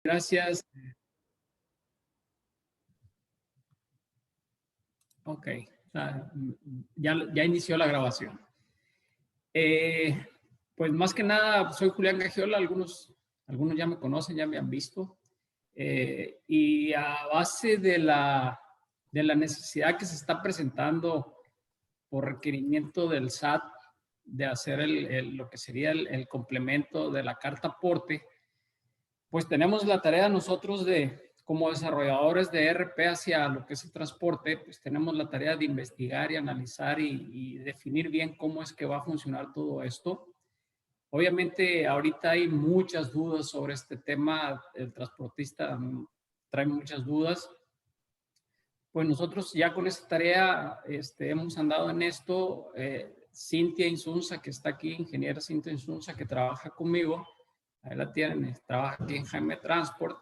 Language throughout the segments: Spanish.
Gracias. Ok, ya inició la grabación. Pues más que nada, soy Julián Gagiola, algunos ya me conocen, ya me han visto. Y a base de la necesidad que se está presentando por requerimiento del SAT de hacer lo que sería el complemento de la carta aporte, pues tenemos la tarea nosotros como desarrolladores de ERP hacia lo que es el transporte, pues tenemos la tarea de investigar y analizar y definir bien cómo es que va a funcionar todo esto. Obviamente ahorita hay muchas dudas sobre este tema, el transportista trae muchas dudas. Pues nosotros ya con esta tarea hemos andado en esto. Cintia Insunza, que está aquí, ingeniera Cintia Insunza, que trabaja conmigo, ahí la tienen, trabaja aquí en Jaime Transport.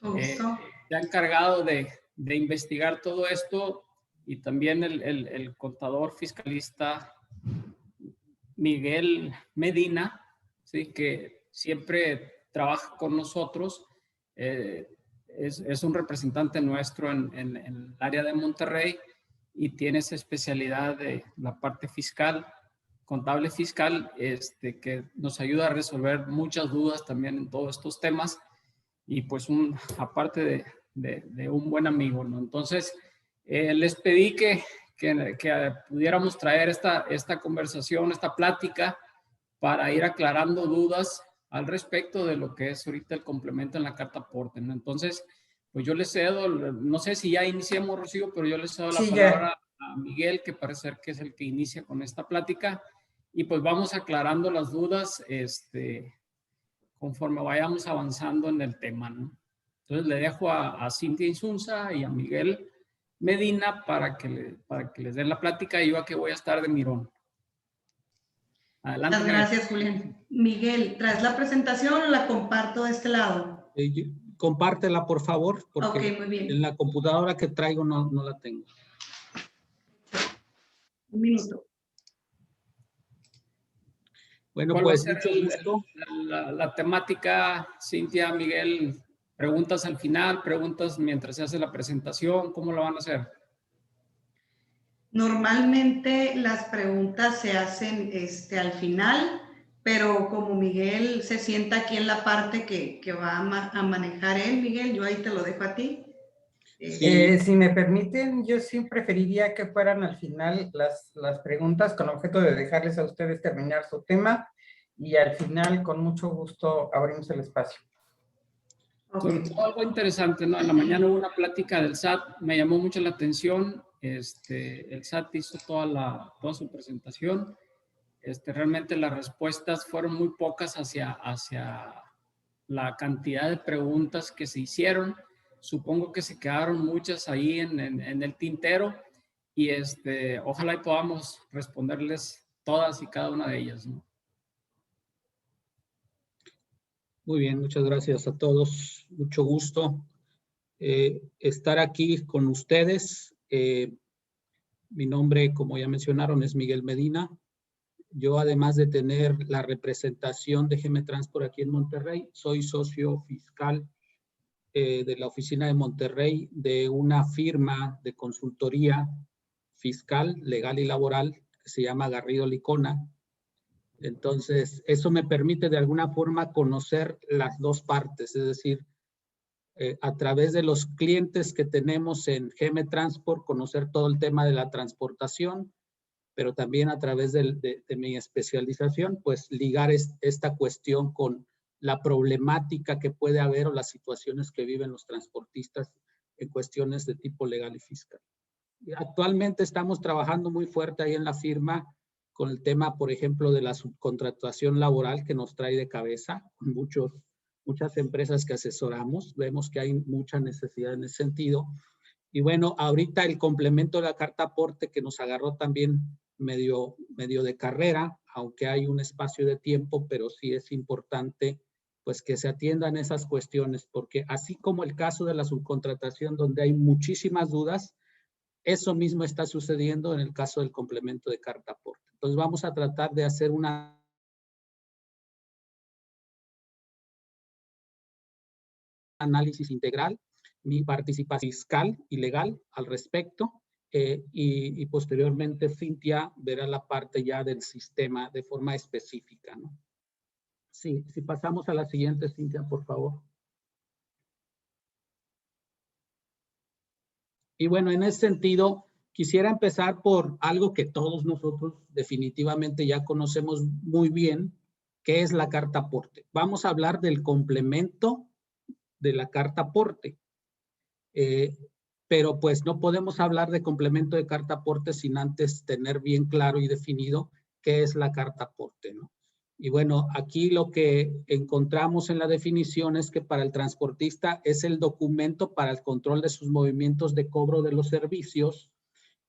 Se ha encargado de investigar todo esto, y también el contador fiscalista Miguel Medina, ¿sí? Que siempre trabaja con nosotros. Es un representante nuestro en el área de Monterrey y tiene esa especialidad de la parte fiscal, contable fiscal, que nos ayuda a resolver muchas dudas también en todos estos temas, y pues aparte de un buen amigo, ¿no? Entonces, les pedí que pudiéramos traer esta conversación, esta plática, para ir aclarando dudas al respecto de lo que es ahorita el complemento en la carta aporte, ¿no? Entonces, pues yo les cedo, no sé si ya iniciamos, Rocío, pero yo les cedo la palabra a Miguel, que parece ser que es el que inicia con esta plática, y pues vamos aclarando las dudas conforme vayamos avanzando en el tema, ¿no? Entonces le dejo a Cintia Insunza y a Miguel Medina para que les den la plática, y yo aquí voy a estar de mirón. Adelante. Muchas gracias, Julián. Miguel, ¿traes la presentación o la comparto de este lado? Compártela, por favor, porque okay, muy bien. En la computadora que traigo no la tengo. Un minuto. Bueno, ¿Cuál pues va a ser mucho gusto. La temática, Cintia, Miguel? ¿Preguntas al final, preguntas mientras se hace la presentación? ¿Cómo lo van a hacer? Normalmente las preguntas se hacen al final, pero como Miguel se sienta aquí en la parte que va a manejar él, Miguel, yo ahí te lo dejo a ti. Si me permiten, yo sí preferiría que fueran al final las preguntas, con objeto de dejarles a ustedes terminar su tema, y al final, con mucho gusto, abrimos el espacio. Sobre todo algo interesante, ¿no? En la mañana hubo una plática del SAT, me llamó mucho la atención. El SAT hizo toda su presentación. Realmente las respuestas fueron muy pocas hacia la cantidad de preguntas que se hicieron. Supongo que se quedaron muchas ahí en el tintero, y ojalá y podamos responderles todas y cada una de ellas, ¿no? Muy bien, muchas gracias a todos. Mucho gusto estar aquí con ustedes. Mi nombre, como ya mencionaron, es Miguel Medina. Yo, además de tener la representación de GM Transport aquí en Monterrey, soy socio fiscal de la oficina de Monterrey de una firma de consultoría fiscal, legal y laboral que se llama Garrido Licona. Entonces, eso me permite de alguna forma conocer las dos partes, es decir, a través de los clientes que tenemos en GM Transport, conocer todo el tema de la transportación, pero también a través de mi especialización, pues ligar esta cuestión con la problemática que puede haber o las situaciones que viven los transportistas en cuestiones de tipo legal y fiscal. Actualmente estamos trabajando muy fuerte ahí en la firma con el tema, por ejemplo, de la subcontratación laboral, que nos trae de cabeza con muchas empresas que asesoramos. Vemos que hay mucha necesidad en ese sentido. Y bueno, ahorita el complemento de la carta aporte, que nos agarró también medio de carrera, aunque hay un espacio de tiempo, pero sí es importante pues que se atiendan esas cuestiones, porque así como el caso de la subcontratación, donde hay muchísimas dudas, eso mismo está sucediendo en el caso del complemento de carta aporte. Entonces vamos a tratar de hacer una análisis integral, mi participación fiscal y legal al respecto, y posteriormente Cintia verá la parte ya del sistema de forma específica, ¿no? Sí, si pasamos a la siguiente, Cintia, por favor. Y bueno, en ese sentido, quisiera empezar por algo que todos nosotros definitivamente ya conocemos muy bien, que es la carta aporte. Vamos a hablar del complemento de la carta aporte. Pero pues no podemos hablar de complemento de carta aporte sin antes tener bien claro y definido qué es la carta aporte, ¿no? Y bueno, aquí lo que encontramos en la definición es que para el transportista es el documento para el control de sus movimientos de cobro de los servicios,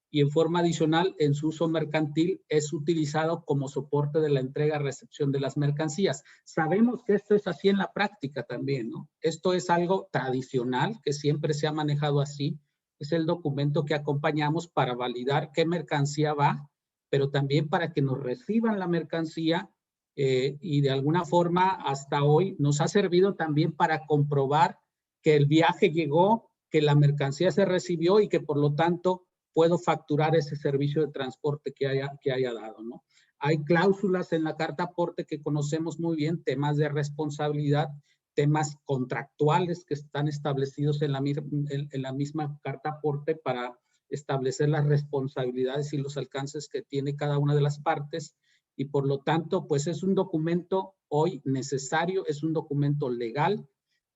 y en forma adicional, en su uso mercantil, es utilizado como soporte de la entrega-recepción de las mercancías. Sabemos que esto es así en la práctica también, ¿no? Esto es algo tradicional, que siempre se ha manejado así. Es el documento que acompañamos para validar qué mercancía va, pero también para que nos reciban la mercancía, y de alguna forma hasta hoy nos ha servido también para comprobar que el viaje llegó, que la mercancía se recibió y que por lo tanto puedo facturar ese servicio de transporte que haya dado, ¿no? Hay cláusulas en la carta aporte que conocemos muy bien, temas de responsabilidad, temas contractuales que están establecidos en la misma carta aporte para establecer las responsabilidades y los alcances que tiene cada una de las partes, y por lo tanto, pues es un documento hoy necesario, es un documento legal,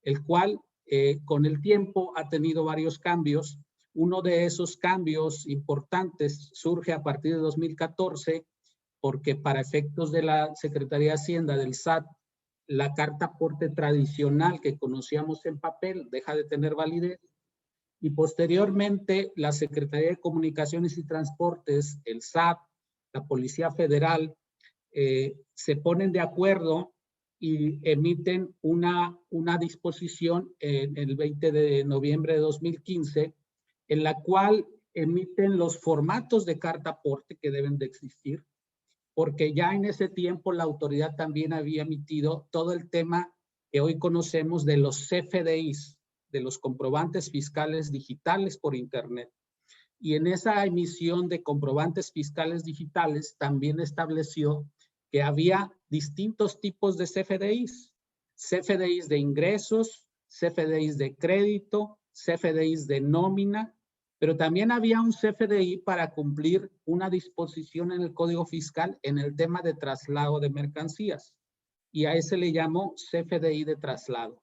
el cual con el tiempo ha tenido varios cambios. Uno de esos cambios importantes surge a partir de 2014, porque para efectos de la Secretaría de Hacienda, del SAT, la carta aporte tradicional que conocíamos en papel deja de tener validez, y posteriormente la Secretaría de Comunicaciones y Transportes, el SAT, la Policía Federal, se ponen de acuerdo y emiten una disposición en el 20 de noviembre de 2015, en la cual emiten los formatos de carta aporte que deben de existir, porque ya en ese tiempo la autoridad también había emitido todo el tema que hoy conocemos de los CFDIs, de los comprobantes fiscales digitales por Internet. Y en esa emisión de comprobantes fiscales digitales también estableció que había distintos tipos de CFDIs. CFDIs de ingresos, CFDIs de crédito, CFDIs de nómina, pero también había un CFDI para cumplir una disposición en el Código Fiscal en el tema de traslado de mercancías. Y a ese le llamó CFDI de traslado.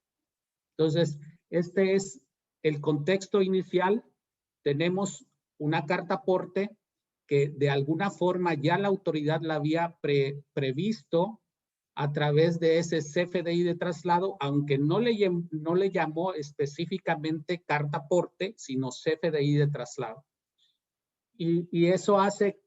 Entonces, este es el contexto inicial. Tenemos una carta aporte que de alguna forma ya la autoridad la había previsto a través de ese CFDI de traslado, aunque no le llamó específicamente carta aporte, sino CFDI de traslado. Y eso hace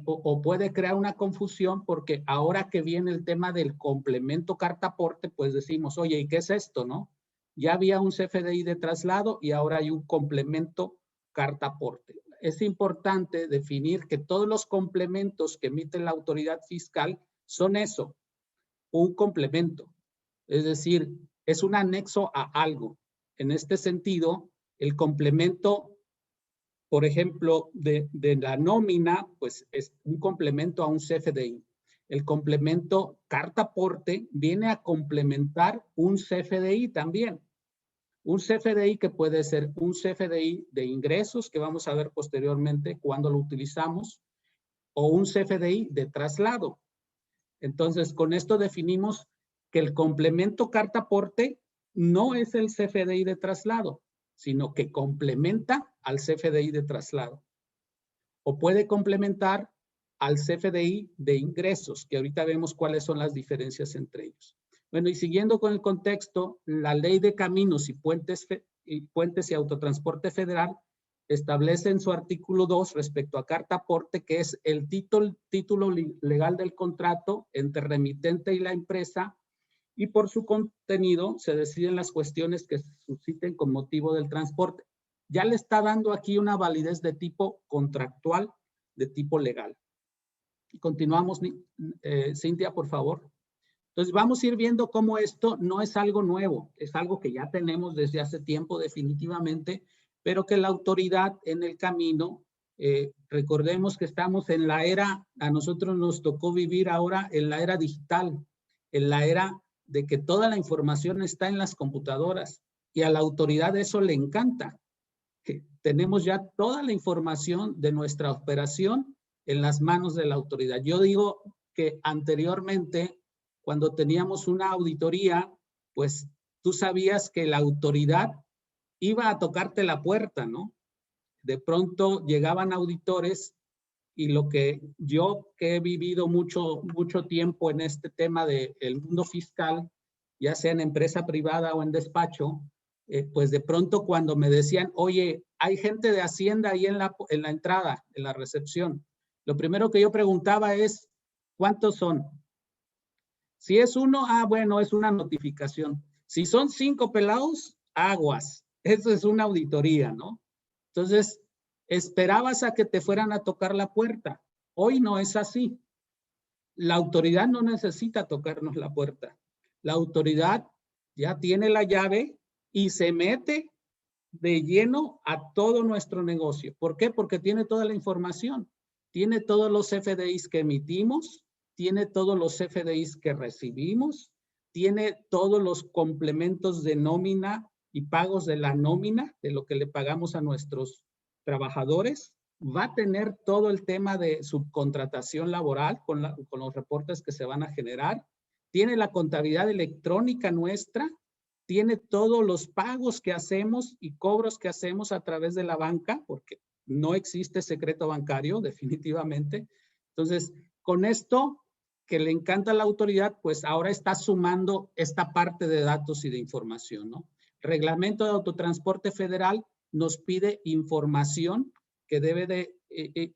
o puede crear una confusión, porque ahora que viene el tema del complemento carta aporte, pues decimos, oye, ¿y qué es esto, no? Ya había un CFDI de traslado y ahora hay un complemento carta aporte. Es importante definir que todos los complementos que emite la autoridad fiscal son eso, un complemento. Es decir, es un anexo a algo. En este sentido, el complemento, por ejemplo, de la nómina, pues es un complemento a un CFDI. El complemento carta aporte viene a complementar un CFDI también. Un CFDI que puede ser un CFDI de ingresos, que vamos a ver posteriormente cuando lo utilizamos, o un CFDI de traslado. Entonces, con esto definimos que el complemento carta aporte no es el CFDI de traslado, sino que complementa al CFDI de traslado. O puede complementar al CFDI de ingresos, que ahorita vemos cuáles son las diferencias entre ellos. Bueno, y siguiendo con el contexto, la Ley de Caminos y Puentes y Autotransporte Federal establece en su artículo 2 respecto a carta aporte, que es el título legal del contrato entre remitente y la empresa, y por su contenido se deciden las cuestiones que se susciten con motivo del transporte. Ya le está dando aquí una validez de tipo contractual, de tipo legal. Y continuamos, Cintia, por favor. Entonces vamos a ir viendo cómo esto no es algo nuevo, es algo que ya tenemos desde hace tiempo definitivamente, pero que la autoridad en el camino, recordemos que estamos en la era, a nosotros nos tocó vivir ahora en la era digital, en la era de que toda la información está en las computadoras y a la autoridad eso le encanta. Que tenemos ya toda la información de nuestra operación en las manos de la autoridad. Yo digo que anteriormente, cuando teníamos una auditoría, pues tú sabías que la autoridad iba a tocarte la puerta, ¿no? De pronto llegaban auditores y lo que yo que he vivido mucho tiempo en este tema del mundo fiscal, ya sea en empresa privada o en despacho, pues de pronto cuando me decían, oye, hay gente de Hacienda ahí en la entrada, en la recepción, lo primero que yo preguntaba es, ¿cuántos son? Si es uno, bueno, es una notificación. Si son 5 pelados, aguas. Eso es una auditoría, ¿no? Entonces, esperabas a que te fueran a tocar la puerta. Hoy no es así. La autoridad no necesita tocarnos la puerta. La autoridad ya tiene la llave y se mete de lleno a todo nuestro negocio. ¿Por qué? Porque tiene toda la información. Tiene todos los FDIs que emitimos, tiene todos los FDIs que recibimos, tiene todos los complementos de nómina y pagos de la nómina, de lo que le pagamos a nuestros trabajadores. Va a tener todo el tema de subcontratación laboral con los reportes que se van a generar. Tiene la contabilidad electrónica nuestra, tiene todos los pagos que hacemos y cobros que hacemos a través de la banca, porque no existe secreto bancario, definitivamente. Entonces, con esto que le encanta a la autoridad, pues ahora está sumando esta parte de datos y de información, ¿no? Reglamento de Autotransporte Federal nos pide información que debe de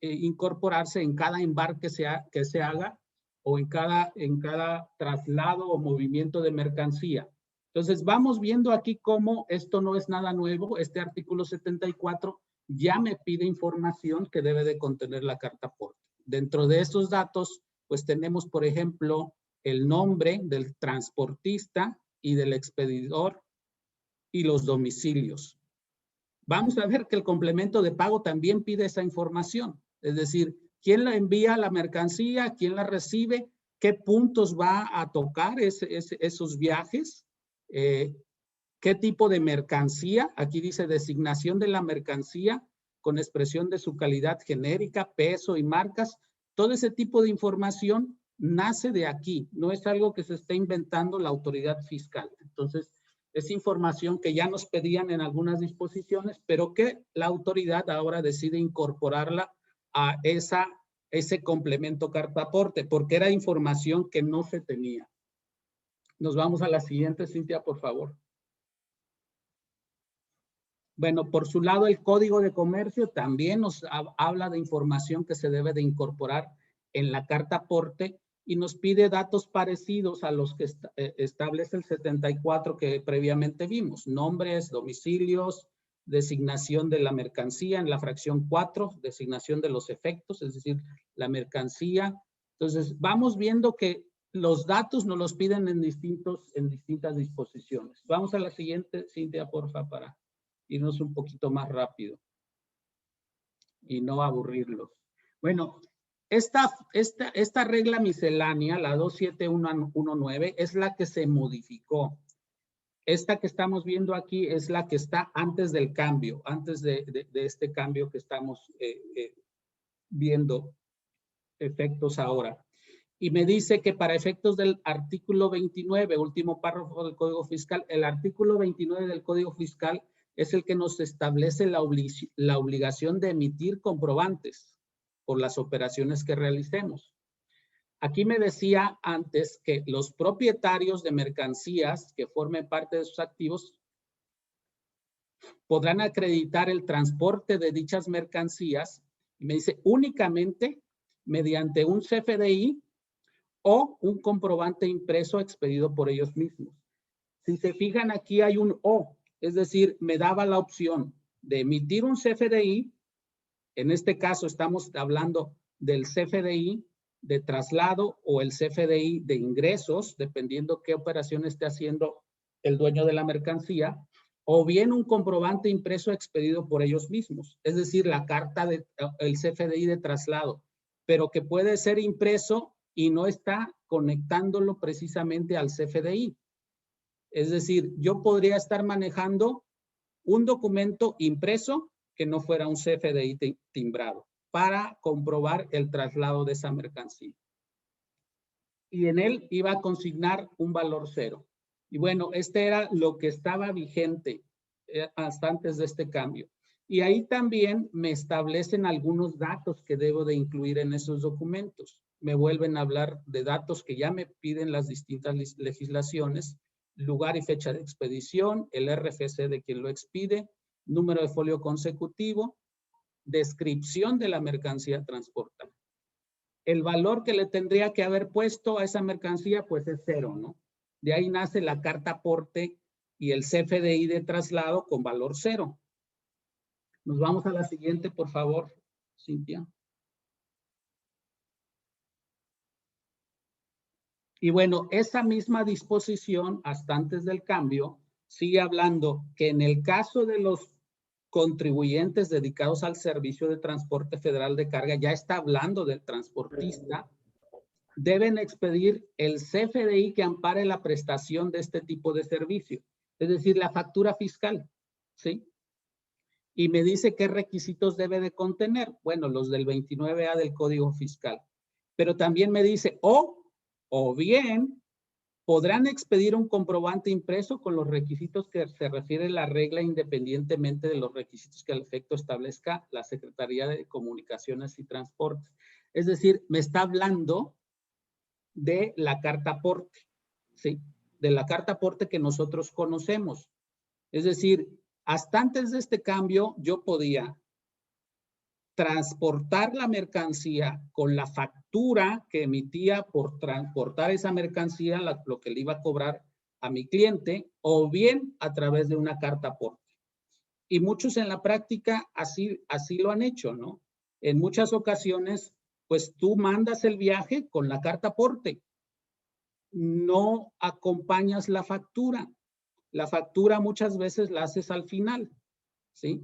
incorporarse en cada embarque que se haga o en cada traslado o movimiento de mercancía. Entonces, vamos viendo aquí cómo esto no es nada nuevo. Este artículo 74 ya me pide información que debe de contener la carta aporte. Dentro de estos datos, pues tenemos, por ejemplo, el nombre del transportista y del expedidor y los domicilios. Vamos a ver que el complemento de pago también pide esa información. Es decir, quién la envía la mercancía, quién la recibe, qué puntos va a tocar esos viajes, qué tipo de mercancía. Aquí dice designación de la mercancía con expresión de su calidad genérica, peso y marcas. Todo ese tipo de información nace de aquí. No es algo que se esté inventando la autoridad fiscal. Entonces, es información que ya nos pedían en algunas disposiciones, pero que la autoridad ahora decide incorporarla a ese complemento carta aporte, porque era información que no se tenía. Nos vamos a la siguiente, Cintia, por favor. Bueno, por su lado, el Código de Comercio también nos habla de información que se debe de incorporar en la carta aporte y nos pide datos parecidos a los que establece el 74 que previamente vimos. Nombres, domicilios, designación de la mercancía en la fracción 4, designación de los efectos, es decir, la mercancía. Entonces, vamos viendo que los datos nos los piden en distintas disposiciones. Vamos a la siguiente, Cintia, porfa, para irnos un poquito más rápido y no aburrirlos. Bueno, esta regla miscelánea, la 27119, es la que se modificó. Esta que estamos viendo aquí es la que está antes del cambio, antes de este cambio que estamos viendo efectos ahora. Y me dice que para efectos del artículo 29, último párrafo del Código Fiscal, el artículo 29 del Código Fiscal es el que nos establece la obligación de emitir comprobantes por las operaciones que realicemos. Aquí me decía antes que los propietarios de mercancías que formen parte de sus activos podrán acreditar el transporte de dichas mercancías, y me dice únicamente mediante un CFDI o un comprobante impreso expedido por ellos mismos. Si se fijan, aquí hay un O, es decir, me daba la opción de emitir un CFDI, en este caso estamos hablando del CFDI, de traslado o el CFDI de ingresos, dependiendo qué operación esté haciendo el dueño de la mercancía, o bien un comprobante impreso expedido por ellos mismos, es decir, la carta el CFDI de traslado, pero que puede ser impreso y no está conectándolo precisamente al CFDI. Es decir, yo podría estar manejando un documento impreso que no fuera un CFDI timbrado para comprobar el traslado de esa mercancía. Y en él iba a consignar un valor cero. Y bueno, este era lo que estaba vigente hasta antes de este cambio. Y ahí también me establecen algunos datos que debo de incluir en esos documentos. Me vuelven a hablar de datos que ya me piden las distintas legislaciones, lugar y fecha de expedición, el RFC de quien lo expide, número de folio consecutivo, descripción de la mercancía transportada. El valor que le tendría que haber puesto a esa mercancía, pues es cero, ¿no? De ahí nace la carta aporte y el CFDI de traslado con valor cero. Nos vamos a la siguiente, por favor, Cintia. Y bueno, esa misma disposición, hasta antes del cambio, sigue hablando que en el caso de los contribuyentes dedicados al servicio de transporte federal de carga, ya está hablando del transportista, deben expedir el CFDI que ampare la prestación de este tipo de servicio, es decir, la factura fiscal, ¿sí? Y me dice qué requisitos debe de contener. Bueno, los del 29A del Código Fiscal. Pero también me dice, o bien, podrán expedir un comprobante impreso con los requisitos que se refiere la regla independientemente de los requisitos que al efecto establezca la Secretaría de Comunicaciones y Transportes. Es decir, me está hablando de la carta aporte, ¿sí? De la carta aporte que nosotros conocemos. Es decir, hasta antes de este cambio, yo podía transportar la mercancía con la factura que emitía por transportar esa mercancía, lo que le iba a cobrar a mi cliente, o bien a través de una carta aporte. Y muchos en la práctica así lo han hecho, ¿no? En muchas ocasiones, pues tú mandas el viaje con la carta aporte. No acompañas la factura. La factura muchas veces la haces al final, ¿sí?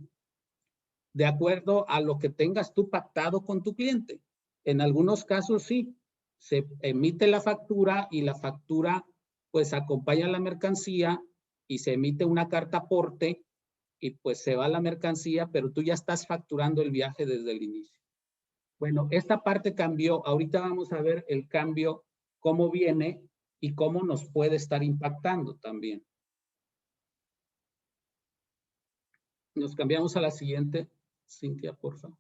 De acuerdo a lo que tengas tú pactado con tu cliente. En algunos casos sí, se emite la factura y la factura pues acompaña la mercancía y se emite una carta aporte y pues se va la mercancía, pero tú ya estás facturando el viaje desde el inicio. Bueno, esta parte cambió. Ahorita vamos a ver el cambio, cómo viene y cómo nos puede estar impactando también. Nos cambiamos a la siguiente, Cintia, por favor.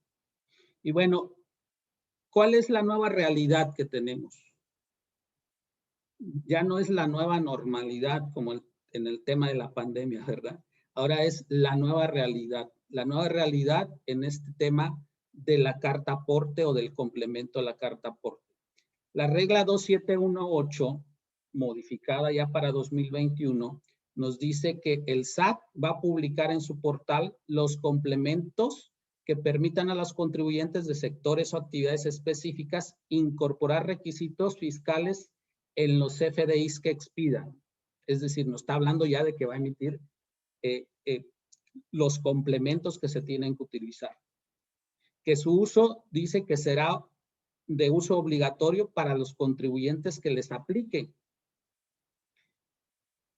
Y bueno, ¿cuál es la nueva realidad que tenemos? Ya no es la nueva normalidad como en el tema de la pandemia, ¿verdad? Ahora es la nueva realidad. La nueva realidad en este tema de la carta aporte o del complemento a la carta aporte. La regla 2718, modificada ya para 2021, nos dice que el SAT va a publicar en su portal los complementos que permitan a los contribuyentes de sectores o actividades específicas incorporar requisitos fiscales en los CFDIs que expidan. Es decir, nos está hablando ya de que va a emitir los complementos que se tienen que utilizar. Que su uso dice que será de uso obligatorio para los contribuyentes que les aplique.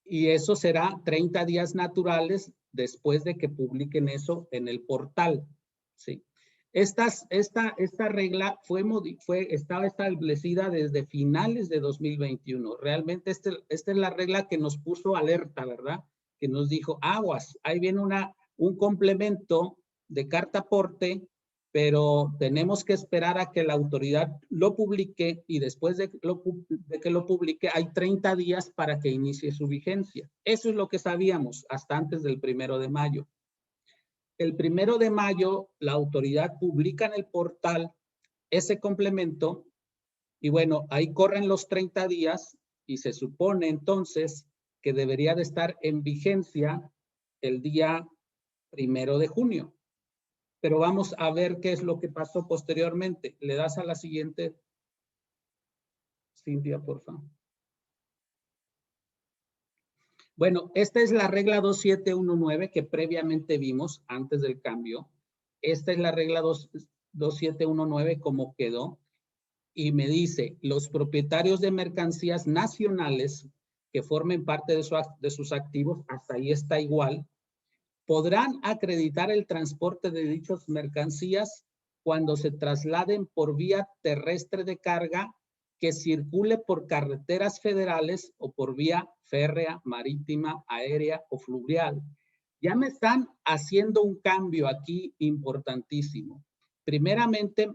Y eso será 30 días naturales después de que publiquen eso en el portal. ¿Sí? Esta regla estaba establecida desde finales de 2021. Realmente esta es la regla que nos puso alerta, ¿verdad? Que nos dijo, aguas, ahí viene un complemento de carta aporte, pero tenemos que esperar a que la autoridad lo publique y después de que lo publique hay 30 días para que inicie su vigencia. Eso es lo que sabíamos hasta antes del 1 de mayo. El 1 de mayo la autoridad publica en el portal ese complemento y bueno, ahí corren los 30 días y se supone entonces que debería de estar en vigencia el día 1 de junio. Pero vamos a ver qué es lo que pasó posteriormente. Le das a la siguiente, Cintia, por favor. Bueno, esta es la regla 2719 que previamente vimos antes del cambio. Esta es la regla 2719 como quedó. Y me dice, los propietarios de mercancías nacionales que formen parte de sus activos, hasta ahí está igual, podrán acreditar el transporte de dichas mercancías cuando se trasladen por vía terrestre de carga que circule por carreteras federales o por vía férrea, marítima, aérea o fluvial. Ya me están haciendo un cambio aquí importantísimo. Primeramente,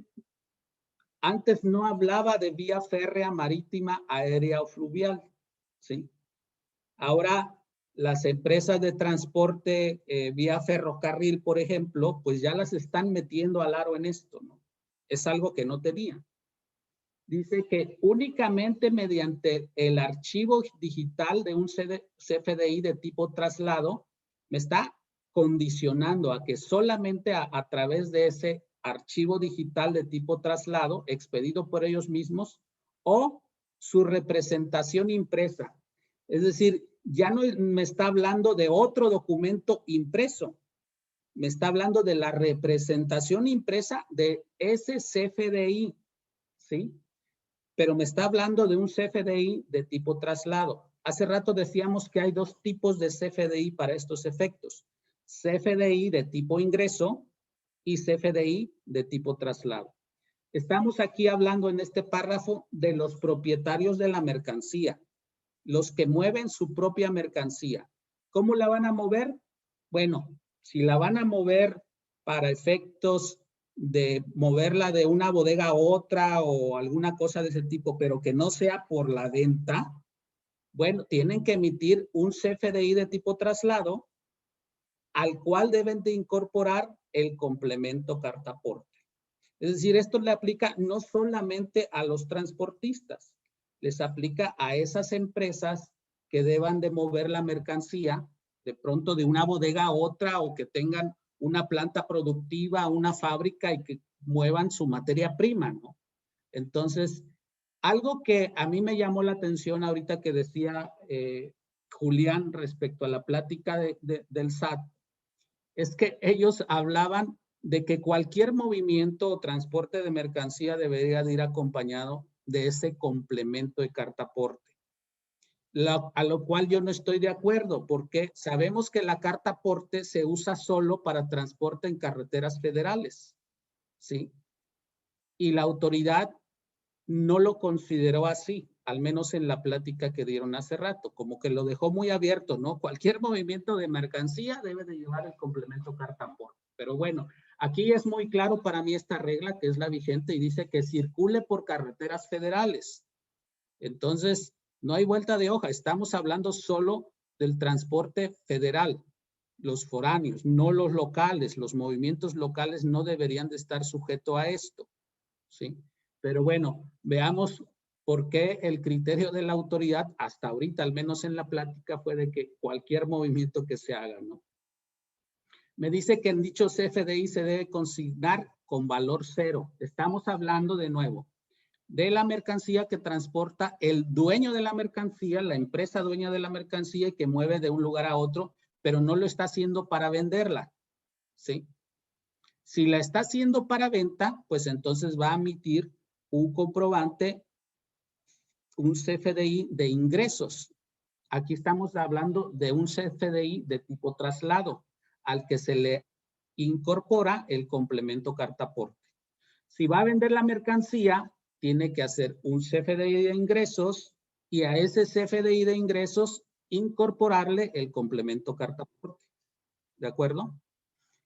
antes no hablaba de vía férrea, marítima, aérea o fluvial, ¿sí? Ahora las empresas de transporte vía ferrocarril, por ejemplo, pues ya las están metiendo al aro en esto, ¿no? Es algo que no tenía. Dice que únicamente mediante el archivo digital de un CFDI de tipo traslado, me está condicionando a que solamente a través de ese archivo digital de tipo traslado, expedido por ellos mismos, o su representación impresa. Es decir, ya no me está hablando de otro documento impreso, me está hablando de la representación impresa de ese CFDI, ¿sí? Pero me está hablando de un CFDI de tipo traslado. Hace rato decíamos que hay dos tipos de CFDI para estos efectos. CFDI de tipo ingreso y CFDI de tipo traslado. Estamos aquí hablando en este párrafo de los propietarios de la mercancía, los que mueven su propia mercancía. ¿Cómo la van a mover? Bueno, si la van a mover para efectos de moverla de una bodega a otra o alguna cosa de ese tipo, pero que no sea por la venta, bueno, tienen que emitir un CFDI de tipo traslado al cual deben de incorporar el complemento carta aporte. Es decir, esto le aplica no solamente a los transportistas, les aplica a esas empresas que deban de mover la mercancía de pronto de una bodega a otra o que tengan una planta productiva, una fábrica y que muevan su materia prima, ¿no? Entonces, algo que a mí me llamó la atención ahorita que decía Julián respecto a la plática del SAT, es que ellos hablaban de que cualquier movimiento o transporte de mercancía debería de ir acompañado de ese complemento de carta aporte. A lo cual yo no estoy de acuerdo, porque sabemos que la carta aporte se usa solo para transporte en carreteras federales, ¿sí? Y la autoridad no lo consideró así, al menos en la plática que dieron hace rato, como que lo dejó muy abierto, ¿no? Cualquier movimiento de mercancía debe de llevar el complemento carta aporte. Pero bueno, aquí es muy claro para mí esta regla que es la vigente y dice que circule por carreteras federales. Entonces, no hay vuelta de hoja, estamos hablando solo del transporte federal, los foráneos, no los locales. Los movimientos locales no deberían de estar sujetos a esto, ¿sí? Pero bueno, veamos por qué el criterio de la autoridad, hasta ahorita, al menos en la plática, fue de que cualquier movimiento que se haga, ¿no? Me dice que en dicho CFDI se debe consignar con valor cero. Estamos hablando de nuevo de la mercancía que transporta el dueño de la mercancía, la empresa dueña de la mercancía y que mueve de un lugar a otro, pero no lo está haciendo para venderla, ¿sí? Si la está haciendo para venta, pues entonces va a emitir un comprobante, un CFDI de ingresos. Aquí estamos hablando de un CFDI de tipo traslado, al que se le incorpora el complemento carta aporte. Si va a vender la mercancía, tiene que hacer un CFDI de ingresos y a ese CFDI de ingresos incorporarle el complemento carta aporte. ¿De acuerdo?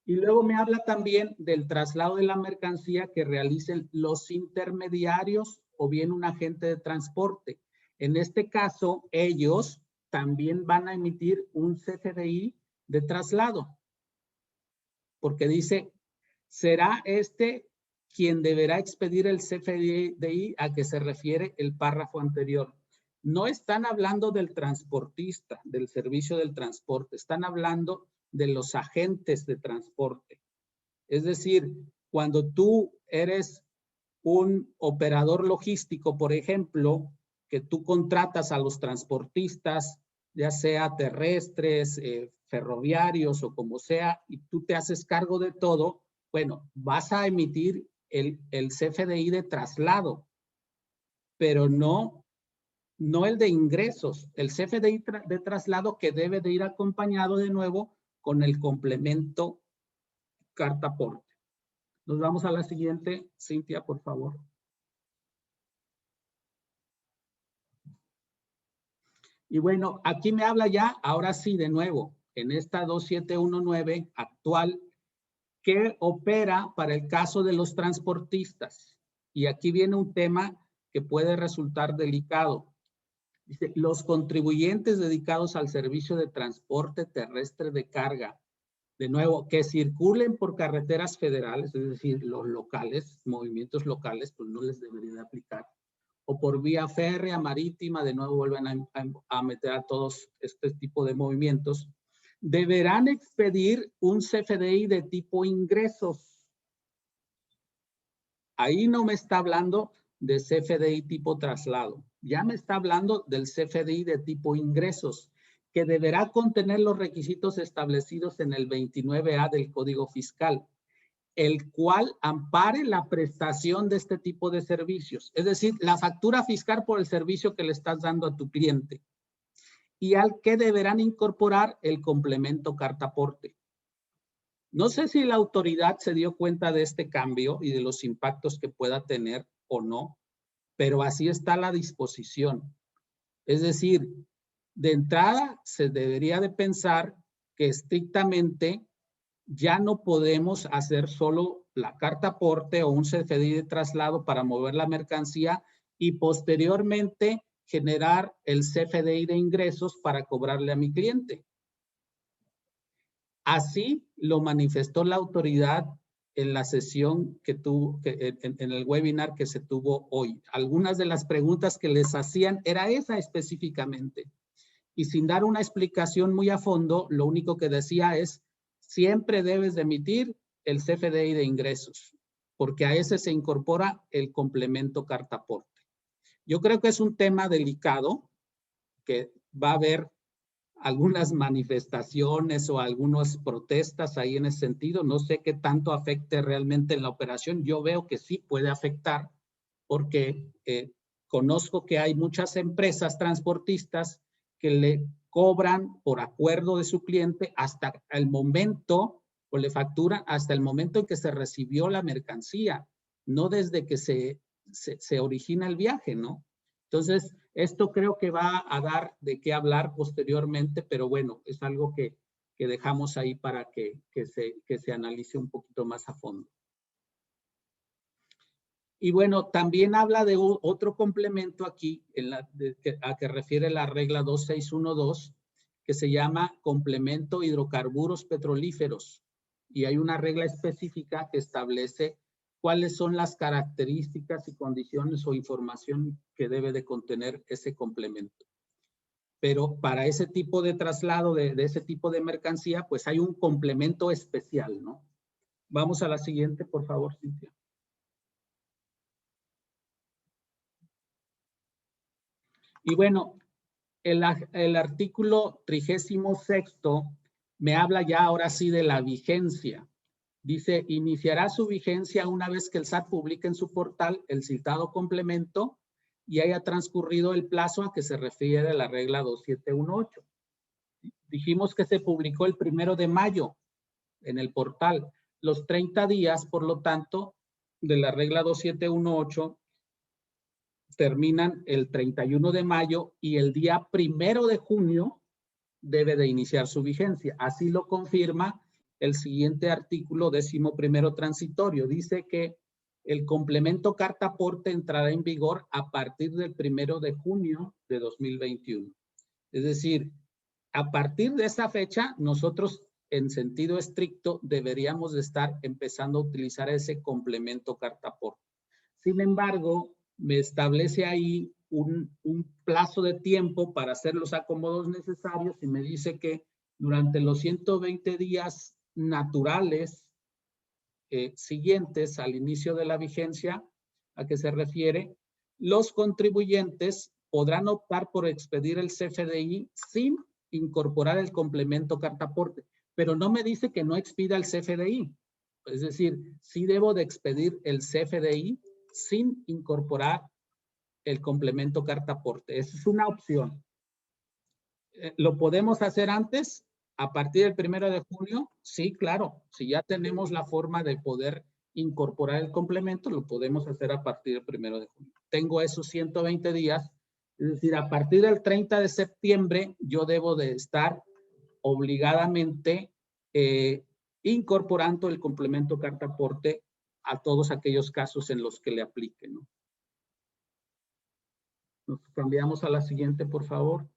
Y luego me habla también del traslado de la mercancía que realicen los intermediarios o bien un agente de transporte. En este caso, ellos también van a emitir un CFDI de traslado, porque dice, será este quien deberá expedir el CFDI a que se refiere el párrafo anterior. No están hablando del transportista, del servicio del transporte, están hablando de los agentes de transporte. Es decir, cuando tú eres un operador logístico, por ejemplo, que tú contratas a los transportistas, ya sea terrestres, ferroviarios o como sea, y tú te haces cargo de todo, bueno, vas a emitir el CFDI de traslado, pero no el de ingresos, el CFDI de traslado que debe de ir acompañado de nuevo con el complemento carta aporte. Nos vamos a la siguiente, Cintia, por favor. Y bueno, aquí me habla ya, ahora sí, de nuevo, en esta 2719 actual, que opera para el caso de los transportistas. Y aquí viene un tema que puede resultar delicado. Dice, los contribuyentes dedicados al servicio de transporte terrestre de carga, de nuevo, que circulen por carreteras federales, es decir, los locales, movimientos locales, pues no les debería de aplicar. O por vía férrea, marítima, de nuevo vuelven a meter a todos este tipo de movimientos, deberán expedir un CFDI de tipo ingresos. Ahí no me está hablando de CFDI tipo traslado, ya me está hablando del CFDI de tipo ingresos, que deberá contener los requisitos establecidos en el 29A del Código Fiscal, el cual ampare la prestación de este tipo de servicios, es decir, la factura fiscal por el servicio que le estás dando a tu cliente, y al que deberán incorporar el complemento carta aporte. No sé si la autoridad se dio cuenta de este cambio y de los impactos que pueda tener o no, pero así está la disposición. Es decir, de entrada se debería de pensar que estrictamente ya no podemos hacer solo la carta aporte o un CFDI de traslado para mover la mercancía y posteriormente generar el CFDI de ingresos para cobrarle a mi cliente. Así lo manifestó la autoridad en la sesión que tuvo, en el webinar que se tuvo hoy. Algunas de las preguntas que les hacían era esa específicamente. Y sin dar una explicación muy a fondo, lo único que decía es, siempre debes de emitir el CFDI de ingresos, porque a ese se incorpora el complemento carta aporte. Yo creo que es un tema delicado, que va a haber algunas manifestaciones o algunas protestas ahí en ese sentido. No sé qué tanto afecte realmente en la operación. Yo veo que sí puede afectar, porque conozco que hay muchas empresas transportistas que le cobran por acuerdo de su cliente hasta el momento, o le facturan hasta el momento en que se recibió la mercancía, no desde que se origina el viaje, ¿no? Entonces, esto creo que va a dar de qué hablar posteriormente, pero bueno, es algo que dejamos ahí para que se analice un poquito más a fondo. Y bueno, también habla de otro complemento aquí, a que refiere la regla 2612, que se llama complemento hidrocarburos petrolíferos. Y hay una regla específica que establece cuáles son las características y condiciones o información que debe de contener ese complemento. Pero para ese tipo de traslado, de ese tipo de mercancía, pues hay un complemento especial, ¿no? Vamos a la siguiente, por favor, Cintia. Y bueno, el artículo 36º me habla ya ahora sí de la vigencia. Dice, iniciará su vigencia una vez que el SAT publique en su portal el citado complemento y haya transcurrido el plazo a que se refiere la regla 2718. Dijimos que se publicó el 1 de mayo en el portal. Los 30 días, por lo tanto, de la regla 2718 terminan el 31 de mayo y el día 1 de junio debe de iniciar su vigencia. Así lo confirma el siguiente artículo 11º transitorio. Dice que el complemento carta aporte entrará en vigor a partir del 1 de junio de 2021. Es decir, a partir de esa fecha, nosotros en sentido estricto deberíamos de estar empezando a utilizar ese complemento carta aporte. Sin embargo, me establece ahí un plazo de tiempo para hacer los acomodos necesarios y me dice que durante los 120 días naturales siguientes al inicio de la vigencia a que se refiere, los contribuyentes podrán optar por expedir el CFDI sin incorporar el complemento carta aporte, pero no me dice que no expida el CFDI. Es decir, sí debo de expedir el CFDI sin incorporar el complemento carta aporte. Esa es una opción. ¿Lo podemos hacer antes? ¿A partir del 1 de junio? Sí, claro. Si ya tenemos la forma de poder incorporar el complemento, lo podemos hacer a partir del 1 de junio. Tengo esos 120 días. Es decir, a partir del 30 de septiembre, yo debo de estar obligadamente incorporando el complemento carta aporte a todos aquellos casos en los que le aplique, ¿no? Nos cambiamos a la siguiente, por favor.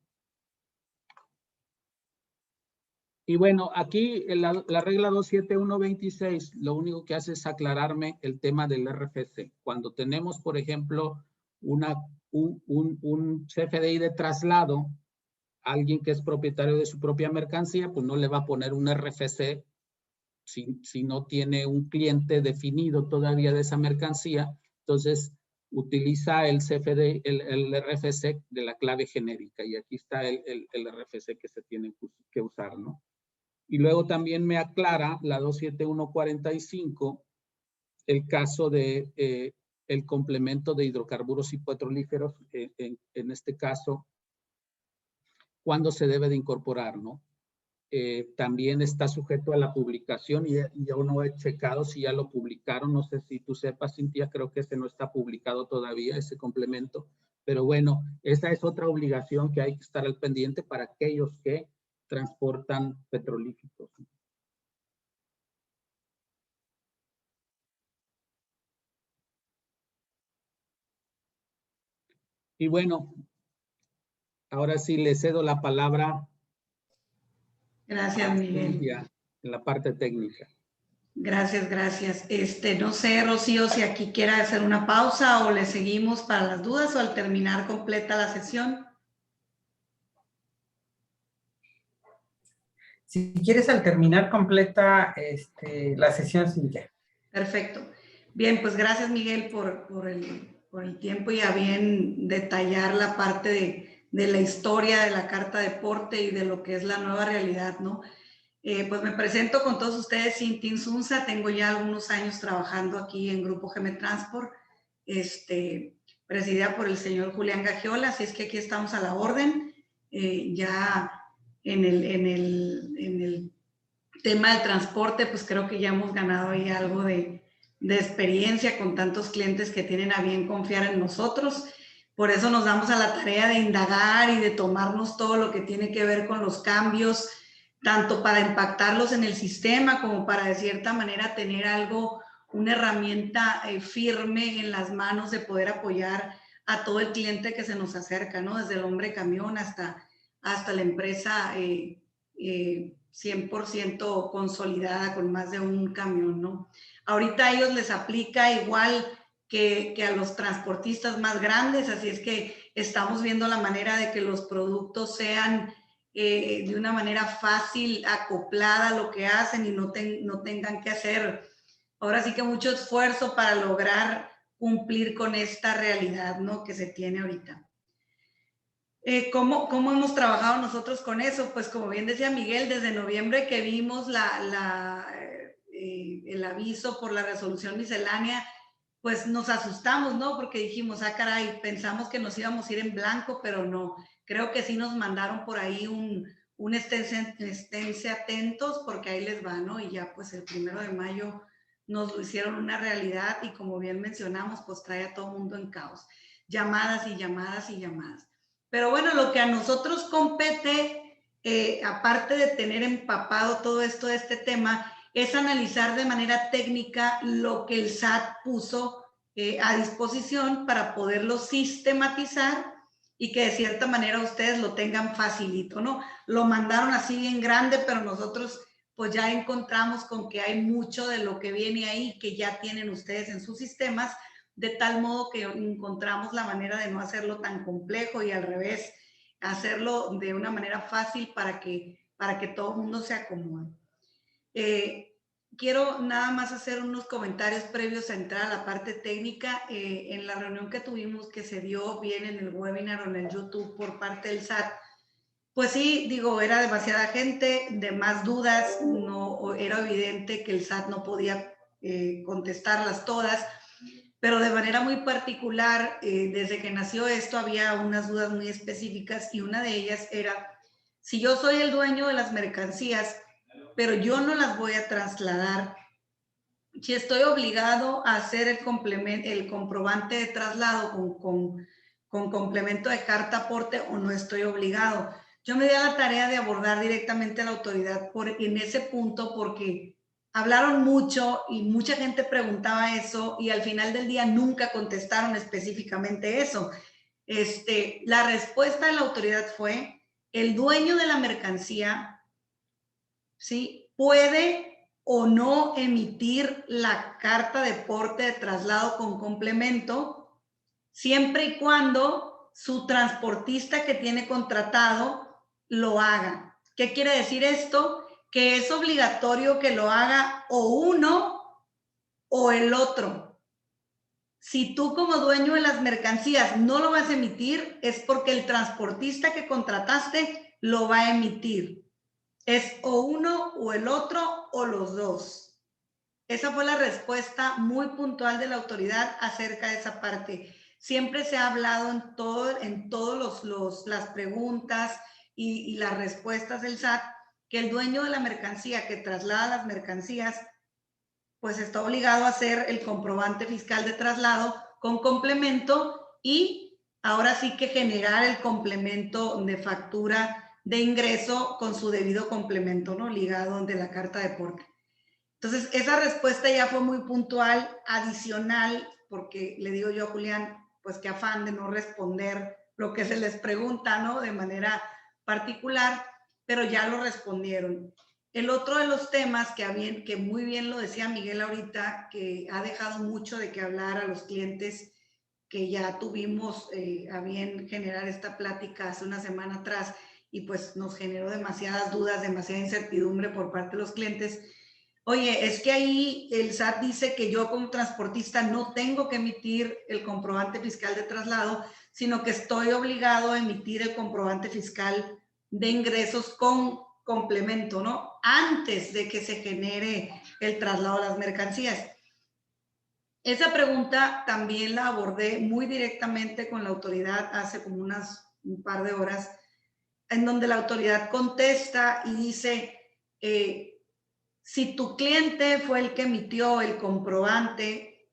Y bueno, aquí la regla 27126 lo único que hace es aclararme el tema del RFC. Cuando tenemos, por ejemplo, un CFDI de traslado, alguien que es propietario de su propia mercancía, pues no le va a poner un RFC si no tiene un cliente definido todavía de esa mercancía. Entonces, utiliza el CFDI, el RFC de la clave genérica. Y aquí está el RFC que se tiene que usar, ¿no? Y luego también me aclara la 27145 el caso de el complemento de hidrocarburos y petrolíferos, en este caso, cuándo se debe de incorporar, ¿no? También está sujeto a la publicación y yo no he checado si ya lo publicaron. No sé si tú sepas, Cintia, creo que ese no está publicado todavía, ese complemento. Pero bueno, esa es otra obligación que hay que estar al pendiente para aquellos que transportan petrolíficos. Y bueno, ahora sí le cedo la palabra. Gracias, Miguel. En la parte técnica. Gracias, gracias. No sé, Rocío, si aquí quiera hacer una pausa o le seguimos para las dudas o al terminar completa la sesión. Si quieres al terminar completa la sesión, Cintia. Perfecto. Bien, pues gracias, Miguel, por el tiempo y a bien detallar la parte de la historia de la carta de porte y de lo que es la nueva realidad, ¿no? Pues me presento con todos ustedes, Cintia Insunza. Tengo ya algunos años trabajando aquí en Grupo GM Transport, presidida por el señor Julián Gagiola, así es que aquí estamos a la orden. Ya en el tema del transporte, pues creo que ya hemos ganado ahí algo de experiencia con tantos clientes que tienen a bien confiar en nosotros. Por eso nos damos a la tarea de indagar y de tomarnos todo lo que tiene que ver con los cambios, tanto para impactarlos en el sistema como para de cierta manera tener algo, una herramienta firme en las manos de poder apoyar a todo el cliente que se nos acerca, ¿no? Desde el hombre camión hasta la empresa 100% consolidada con más de un camión, ¿no? Ahorita a ellos les aplica igual que a los transportistas más grandes, así es que estamos viendo la manera de que los productos sean de una manera fácil, acoplada a lo que hacen y no tengan que hacer ahora sí que mucho esfuerzo para lograr cumplir con esta realidad, ¿no? Que se tiene ahorita. ¿Cómo hemos trabajado nosotros con eso? Pues como bien decía Miguel, desde noviembre que vimos el aviso por la resolución miscelánea, pues nos asustamos, ¿no? Porque dijimos, ah, caray, pensamos que nos íbamos a ir en blanco, pero no. Creo que sí nos mandaron por ahí un esténse atentos, porque ahí les va, ¿no? Y ya pues el 1 de mayo nos lo hicieron una realidad y como bien mencionamos, pues trae a todo el mundo en caos. Llamadas y llamadas y llamadas. Pero bueno, lo que a nosotros compete, aparte de tener empapado todo esto de este tema, es analizar de manera técnica lo que el SAT puso a disposición para poderlo sistematizar y que de cierta manera ustedes lo tengan facilito, ¿no? Lo mandaron así bien grande, pero nosotros pues ya encontramos con que hay mucho de lo que viene ahí que ya tienen ustedes en sus sistemas, de tal modo que encontramos la manera de no hacerlo tan complejo y al revés, hacerlo de una manera fácil para que todo el mundo se acomode. quiero nada más hacer unos comentarios previos a entrar a la parte técnica. En la reunión que tuvimos, que se dio bien en el webinar o en el YouTube por parte del SAT, pues sí, digo, era demasiada gente, de más dudas, no, era evidente que el SAT no podía contestarlas todas, pero de manera muy particular, desde que nació esto, había unas dudas muy específicas y una de ellas era, si yo soy el dueño de las mercancías, pero yo no las voy a trasladar, si estoy obligado a hacer el comprobante de traslado con complemento de carta aporte o no estoy obligado. Yo me di a la tarea de abordar directamente a la autoridad en ese punto, porque hablaron mucho y mucha gente preguntaba eso y al final del día nunca contestaron específicamente eso. La respuesta de la autoridad fue, el dueño de la mercancía, ¿sí?, puede o no emitir la carta de porte de traslado con complemento, siempre y cuando su transportista que tiene contratado lo haga. ¿Qué quiere decir esto? Que es obligatorio que lo haga o uno o el otro. Si tú como dueño de las mercancías no lo vas a emitir, es porque el transportista que contrataste lo va a emitir. Es o uno o el otro o los dos. Esa fue la respuesta muy puntual de la autoridad acerca de esa parte. Siempre se ha hablado en todas las preguntas y las respuestas del SAT, que el dueño de la mercancía que traslada las mercancías, pues está obligado a hacer el comprobante fiscal de traslado con complemento y ahora sí que generar el complemento de factura de ingreso con su debido complemento, ¿no?, ligado de la carta de porte. Entonces, esa respuesta ya fue muy puntual, adicional, porque le digo yo a Julián, pues qué afán de no responder lo que se les pregunta, ¿no?, de manera particular, pero ya lo respondieron. El otro de los temas que muy bien lo decía Miguel ahorita, que ha dejado mucho de qué hablar a los clientes, que ya tuvimos a bien generar esta plática hace una semana atrás y pues nos generó demasiadas dudas, demasiada incertidumbre por parte de los clientes. Oye, es que ahí el SAT dice que yo como transportista no tengo que emitir el comprobante fiscal de traslado, sino que estoy obligado a emitir el comprobante fiscal de ingresos con complemento, ¿no?, antes de que se genere el traslado de las mercancías. Esa pregunta también la abordé muy directamente con la autoridad hace como un par de horas, en donde la autoridad contesta y dice, si tu cliente fue el que emitió el comprobante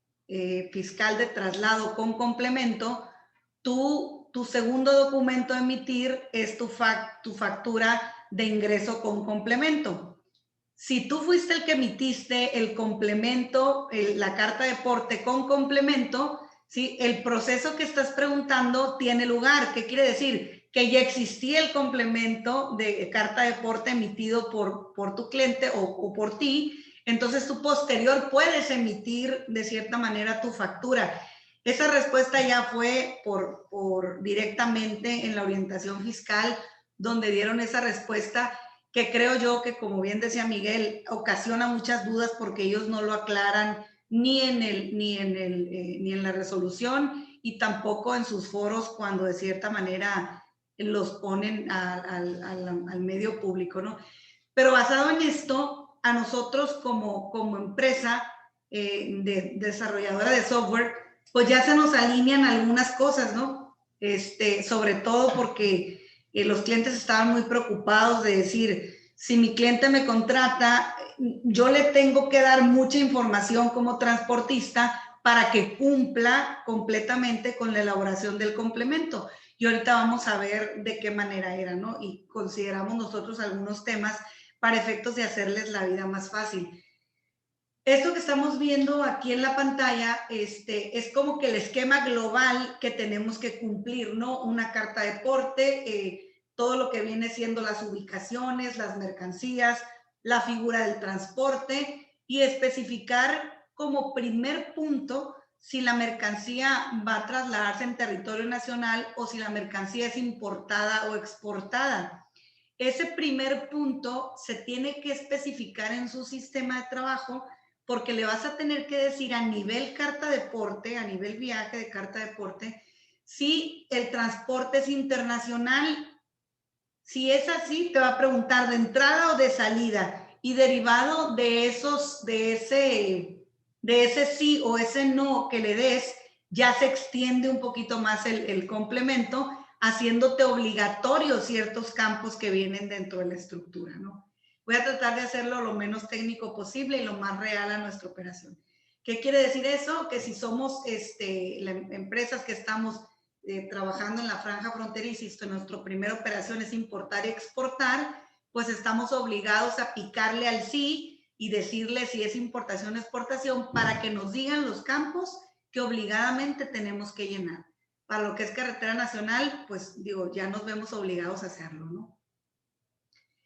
fiscal de traslado con complemento, tu segundo documento a emitir es tu factura de ingreso con complemento. Si tú fuiste el que emitiste el complemento, la carta de porte con complemento, ¿sí?, el proceso que estás preguntando tiene lugar. ¿Qué quiere decir? Que ya existía el complemento de carta de porte emitido por tu cliente o por ti, entonces tú posterior puedes emitir de cierta manera tu factura. Esa respuesta ya fue directamente en la orientación fiscal, donde dieron esa respuesta, que creo yo que, como bien decía Miguel, ocasiona muchas dudas porque ellos no lo aclaran ni en la resolución y tampoco en sus foros cuando de cierta manera los ponen al medio público, ¿no? Pero basado en esto, a nosotros como empresa desarrolladora de software, pues ya se nos alinean algunas cosas, ¿no? Sobre todo porque los clientes estaban muy preocupados de decir, si mi cliente me contrata, yo le tengo que dar mucha información como transportista para que cumpla completamente con la elaboración del complemento. Y ahorita vamos a ver de qué manera era, ¿no? Y consideramos nosotros algunos temas para efectos de hacerles la vida más fácil. Esto que estamos viendo aquí en la pantalla es como que el esquema global que tenemos que cumplir, ¿no? Una carta de porte, todo lo que viene siendo las ubicaciones, las mercancías, la figura del transporte y especificar como primer punto si la mercancía va a trasladarse en territorio nacional o si la mercancía es importada o exportada. ese primer punto se tiene que especificar en su sistema de trabajo, porque le vas a tener que decir a nivel carta de porte, a nivel viaje de carta de porte, si el transporte es internacional. Si es así, te va a preguntar de entrada o de salida, y derivado de ese sí o ese no que le des, ya se extiende un poquito más el complemento, haciéndote obligatorio ciertos campos que vienen dentro de la estructura, ¿no? Voy a tratar de hacerlo lo menos técnico posible y lo más real a nuestra operación. ¿Qué quiere decir eso? Que si somos empresas que estamos trabajando en la franja fronteriza, y nuestra primera operación es importar y exportar, pues estamos obligados a picarle al sí y decirle si es importación o exportación, para que nos digan los campos que obligadamente tenemos que llenar. Para lo que es carretera nacional, pues digo, ya nos vemos obligados a hacerlo, ¿no?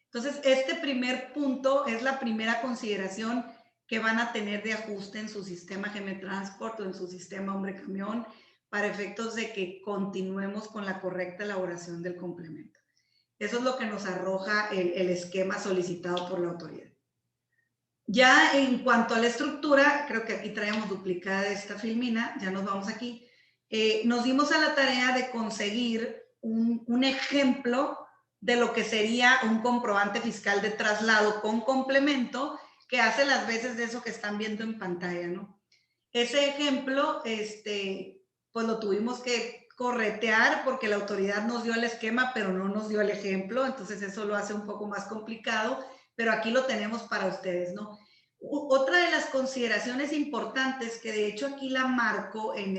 Entonces, este primer punto es la primera consideración que van a tener de ajuste en su sistema GM Transport o en su sistema Hombre Camión, para efectos de que continuemos con la correcta elaboración del complemento. Eso es lo que nos arroja el esquema solicitado por la autoridad. Ya en cuanto a la estructura, creo que aquí traemos duplicada esta filmina, ya nos vamos aquí. Nos dimos a la tarea de conseguir un ejemplo de lo que sería un comprobante fiscal de traslado con complemento, que hace las veces de eso que están viendo en pantalla, ¿no? Ese ejemplo, pues lo tuvimos que corretear porque la autoridad nos dio el esquema, pero no nos dio el ejemplo, entonces eso lo hace un poco más complicado, pero aquí lo tenemos para ustedes, ¿no? Otra de las consideraciones importantes, que de hecho aquí la marco en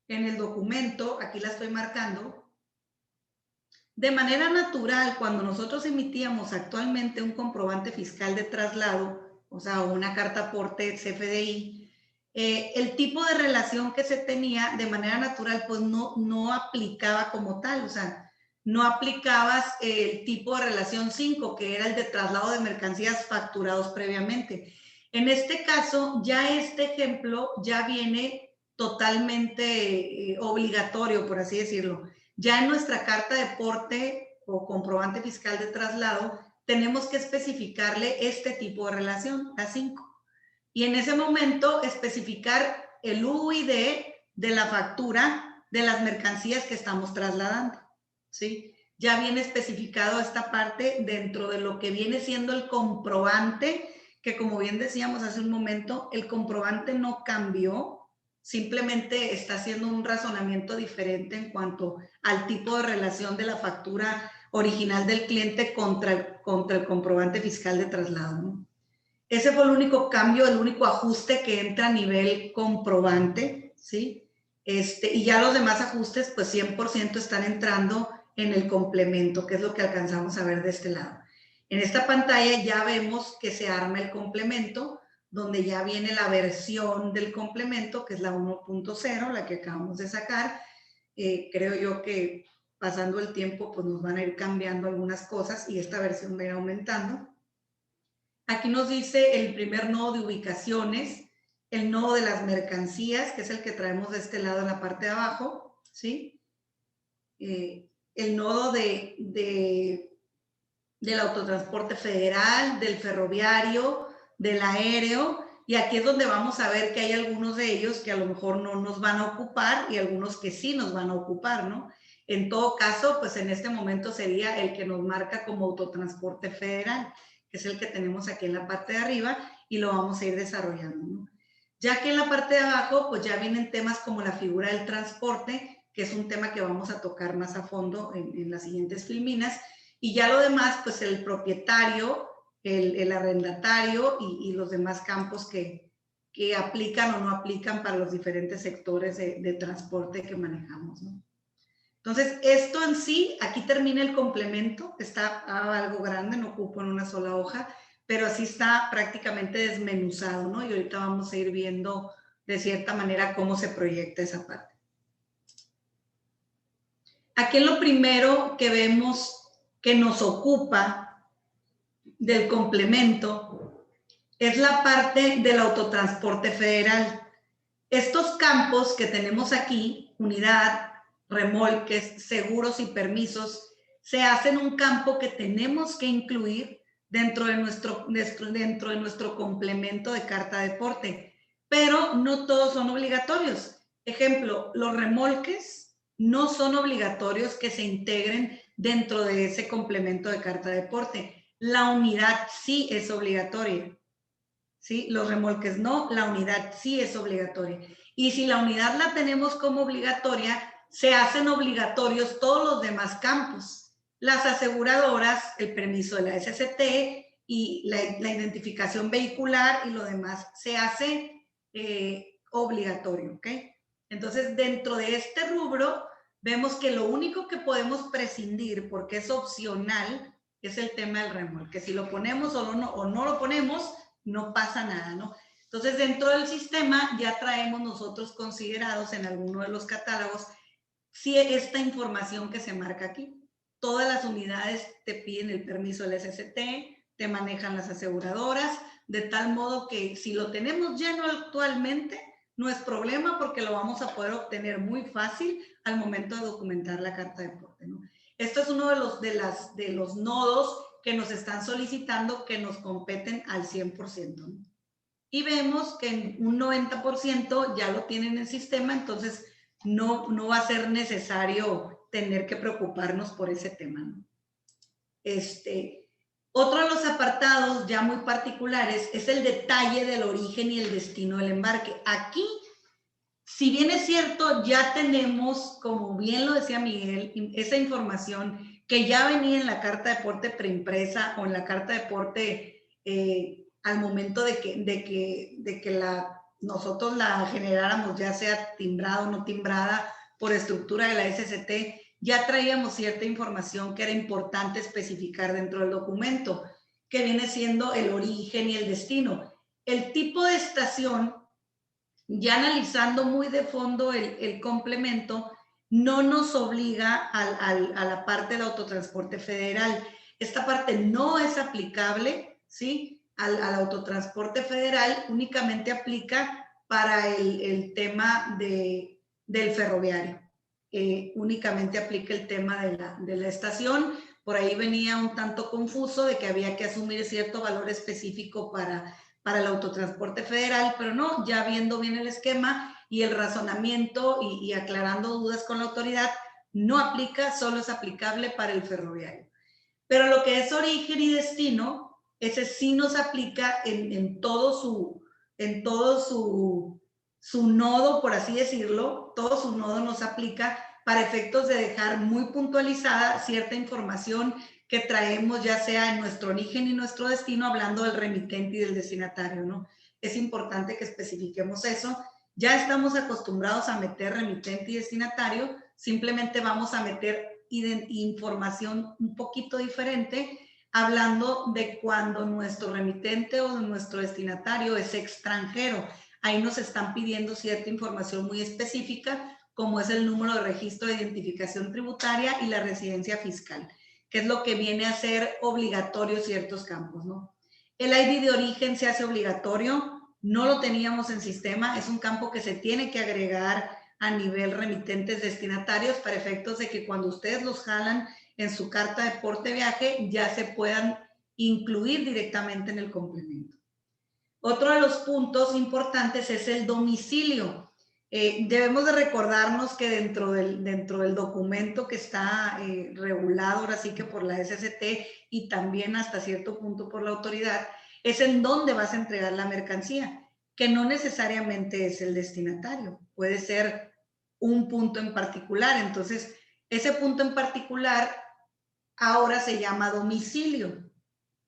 el documento, aquí la estoy marcando. De manera natural, cuando nosotros emitíamos actualmente un comprobante fiscal de traslado, o sea, una carta aporte CFDI, el tipo de relación que se tenía de manera natural, pues no aplicaba como tal, o sea, no aplicabas el tipo de relación 5, que era el de traslado de mercancías facturados previamente. En este caso, ya este ejemplo ya viene totalmente obligatorio, por así decirlo. Ya en nuestra carta de porte o comprobante fiscal de traslado, tenemos que especificarle este tipo de relación, la 5. Y en ese momento especificar el UID de la factura de las mercancías que estamos trasladando, ¿sí? Ya viene especificado esta parte dentro de lo que viene siendo el comprobante, que como bien decíamos hace un momento, el comprobante no cambió, simplemente está haciendo un razonamiento diferente en cuanto al tipo de relación de la factura original del cliente contra el comprobante fiscal de traslado, ¿no? Ese fue el único cambio, el único ajuste que entra a nivel comprobante, ¿sí? Y ya los demás ajustes, pues 100% están entrando en el complemento, que es lo que alcanzamos a ver de este lado. En esta pantalla ya vemos que se arma el complemento, donde ya viene la versión del complemento, que es la 1.0, la que acabamos de sacar. Creo yo que pasando el tiempo, pues nos van a ir cambiando algunas cosas y esta versión va a ir aumentando. Aquí nos dice el primer nodo de ubicaciones, el nodo de las mercancías, que es el que traemos de este lado en la parte de abajo, ¿sí? El nodo del autotransporte federal, del ferroviario, del aéreo, y aquí es donde vamos a ver que hay algunos de ellos que a lo mejor no nos van a ocupar y algunos que sí nos van a ocupar, ¿no? En todo caso, pues en este momento sería el que nos marca como autotransporte federal, que es el que tenemos aquí en la parte de arriba y lo vamos a ir desarrollando, ¿no? Ya que en la parte de abajo, pues ya vienen temas como la figura del transporte, que es un tema que vamos a tocar más a fondo en las siguientes filminas, y ya lo demás, pues el propietario, el arrendatario y los demás campos que aplican o no aplican para los diferentes sectores de transporte que manejamos, ¿no? Entonces, esto en sí, aquí termina el complemento, está algo grande, no ocupo en una sola hoja, pero así está prácticamente desmenuzado, ¿no? Y ahorita vamos a ir viendo de cierta manera cómo se proyecta esa parte. Aquí lo primero que vemos que nos ocupa del complemento es la parte del autotransporte federal. Estos campos que tenemos aquí, unidad, remolques, seguros y permisos, se hacen un campo que tenemos que incluir dentro de nuestro complemento de carta de porte, pero no todos son obligatorios. Ejemplo, los remolques no son obligatorios que se integren dentro de ese complemento de carta de porte. La unidad sí es obligatoria, ¿sí? Los remolques no, la unidad sí es obligatoria. Y si la unidad la tenemos como obligatoria, se hacen obligatorios todos los demás campos. Las aseguradoras, el permiso de la SST y la identificación vehicular y lo demás se hace obligatorio, ¿ok? Entonces, dentro de este rubro, vemos que lo único que podemos prescindir, porque es opcional, es el tema del remolque. Si lo ponemos o no lo ponemos, no pasa nada, ¿no? Entonces, dentro del sistema ya traemos nosotros considerados en alguno de los catálogos si esta información que se marca aquí. Todas las unidades te piden el permiso del SST, te manejan las aseguradoras, de tal modo que si lo tenemos lleno actualmente, no es problema porque lo vamos a poder obtener muy fácil al momento de documentar la carta de porte, ¿no? Esto es uno de los nodos que nos están solicitando que nos competen al 100%, ¿no? Y vemos que en un 90% ya lo tienen en el sistema, entonces no va a ser necesario tener que preocuparnos por ese tema, ¿no? Otro de los apartados ya muy particulares es el detalle del origen y el destino del embarque. Aquí, si bien es cierto, ya tenemos, como bien lo decía Miguel, esa información que ya venía en la carta de porte preimpresa o en la carta de porte al momento de que nosotros la generáramos, ya sea timbrada o no timbrada por estructura de la SST, ya traíamos cierta información que era importante especificar dentro del documento, que viene siendo el origen y el destino. El tipo de estación, ya analizando muy de fondo el complemento, no nos obliga a la parte del autotransporte federal. Esta parte no es aplicable, ¿sí? Al autotransporte federal, únicamente aplica para el tema del ferroviario. Únicamente aplica el tema de la estación. Por ahí venía un tanto confuso de que había que asumir cierto valor específico para el autotransporte federal, pero no, ya viendo bien el esquema y el razonamiento y aclarando dudas con la autoridad, no aplica, solo es aplicable para el ferroviario. Pero lo que es origen y destino, ese sí nos aplica en todo su nodo, por así decirlo, todo su nodo nos aplica para efectos de dejar muy puntualizada cierta información que traemos ya sea en nuestro origen y nuestro destino, hablando del remitente y del destinatario, ¿no? Es importante que especifiquemos eso. Ya estamos acostumbrados a meter remitente y destinatario, simplemente vamos a meter información un poquito diferente, hablando de cuando nuestro remitente o nuestro destinatario es extranjero. Ahí nos están pidiendo cierta información muy específica, como es el número de registro de identificación tributaria y la residencia fiscal, que es lo que viene a ser obligatorio ciertos campos, ¿no? El ID de origen se hace obligatorio, no lo teníamos en sistema, es un campo que se tiene que agregar a nivel remitentes destinatarios para efectos de que cuando ustedes los jalan en su carta de porte viaje ya se puedan incluir directamente en el complemento. Otro de los puntos importantes es el domicilio. Debemos de recordarnos que dentro del documento que está regulado ahora sí que por la SST y también hasta cierto punto por la autoridad, es en dónde vas a entregar la mercancía, que no necesariamente es el destinatario, puede ser un punto en particular. Entonces, ese punto en particular ahora se llama domicilio.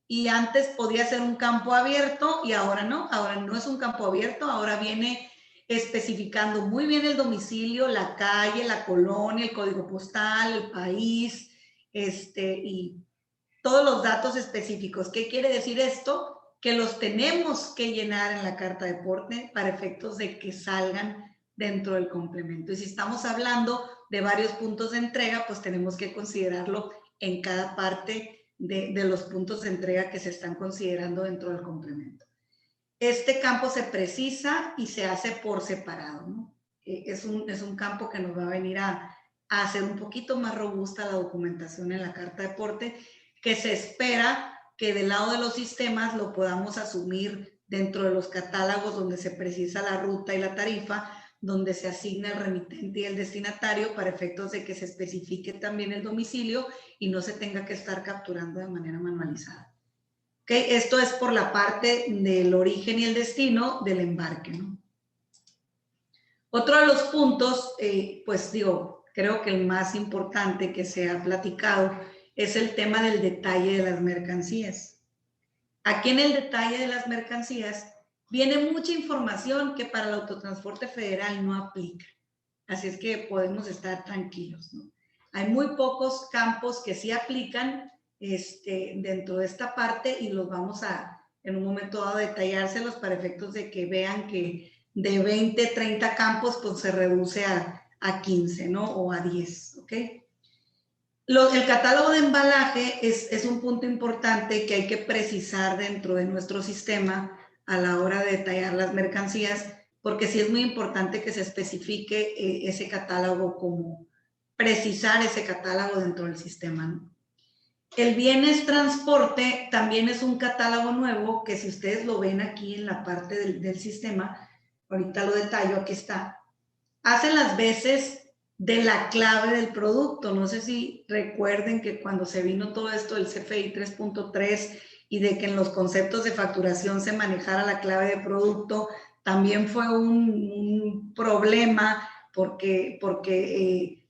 Y antes podía ser un campo abierto y ahora no es un campo abierto, ahora viene especificando muy bien el domicilio, la calle, la colonia, el código postal, el país, y todos los datos específicos. ¿Qué quiere decir esto? Que los tenemos que llenar en la carta de porte para efectos de que salgan dentro del complemento. Y si estamos hablando de varios puntos de entrega, pues tenemos que considerarlo en cada parte de los puntos de entrega que se están considerando dentro del complemento. Este campo se precisa y se hace por separado, ¿no? Es un campo que nos va a venir a a hacer un poquito más robusta la documentación en la carta de porte, que se espera que del lado de los sistemas lo podamos asumir dentro de los catálogos donde se precisa la ruta y la tarifa, donde se asigna el remitente y el destinatario para efectos de que se especifique también el domicilio y no se tenga que estar capturando de manera manualizada. ¿Okay? Esto es por la parte del origen y el destino del embarque, ¿no? Otro de los puntos, pues digo, creo que el más importante que se ha platicado es el tema del detalle de las mercancías. Aquí en el detalle de las mercancías viene mucha información que para el autotransporte federal no aplica. Así es que podemos estar tranquilos, ¿no? Hay muy pocos campos que sí aplican dentro de esta parte y los vamos a, en un momento dado, detallárselos para efectos de que vean que de 20, 30 campos, pues se reduce a 15, ¿no? O a 10, ¿ok? El catálogo de embalaje es un punto importante que hay que precisar dentro de nuestro sistema a la hora de detallar las mercancías, porque sí es muy importante que se especifique ese catálogo, como precisar ese catálogo dentro del sistema, ¿no? El bienes transporte también es un catálogo nuevo que, si ustedes lo ven aquí en la parte del sistema, ahorita lo detallo, aquí está, hace las veces de la clave del producto. No sé si recuerden que cuando se vino todo esto del CFI 3.3 y de que en los conceptos de facturación se manejara la clave de producto, también fue un problema porque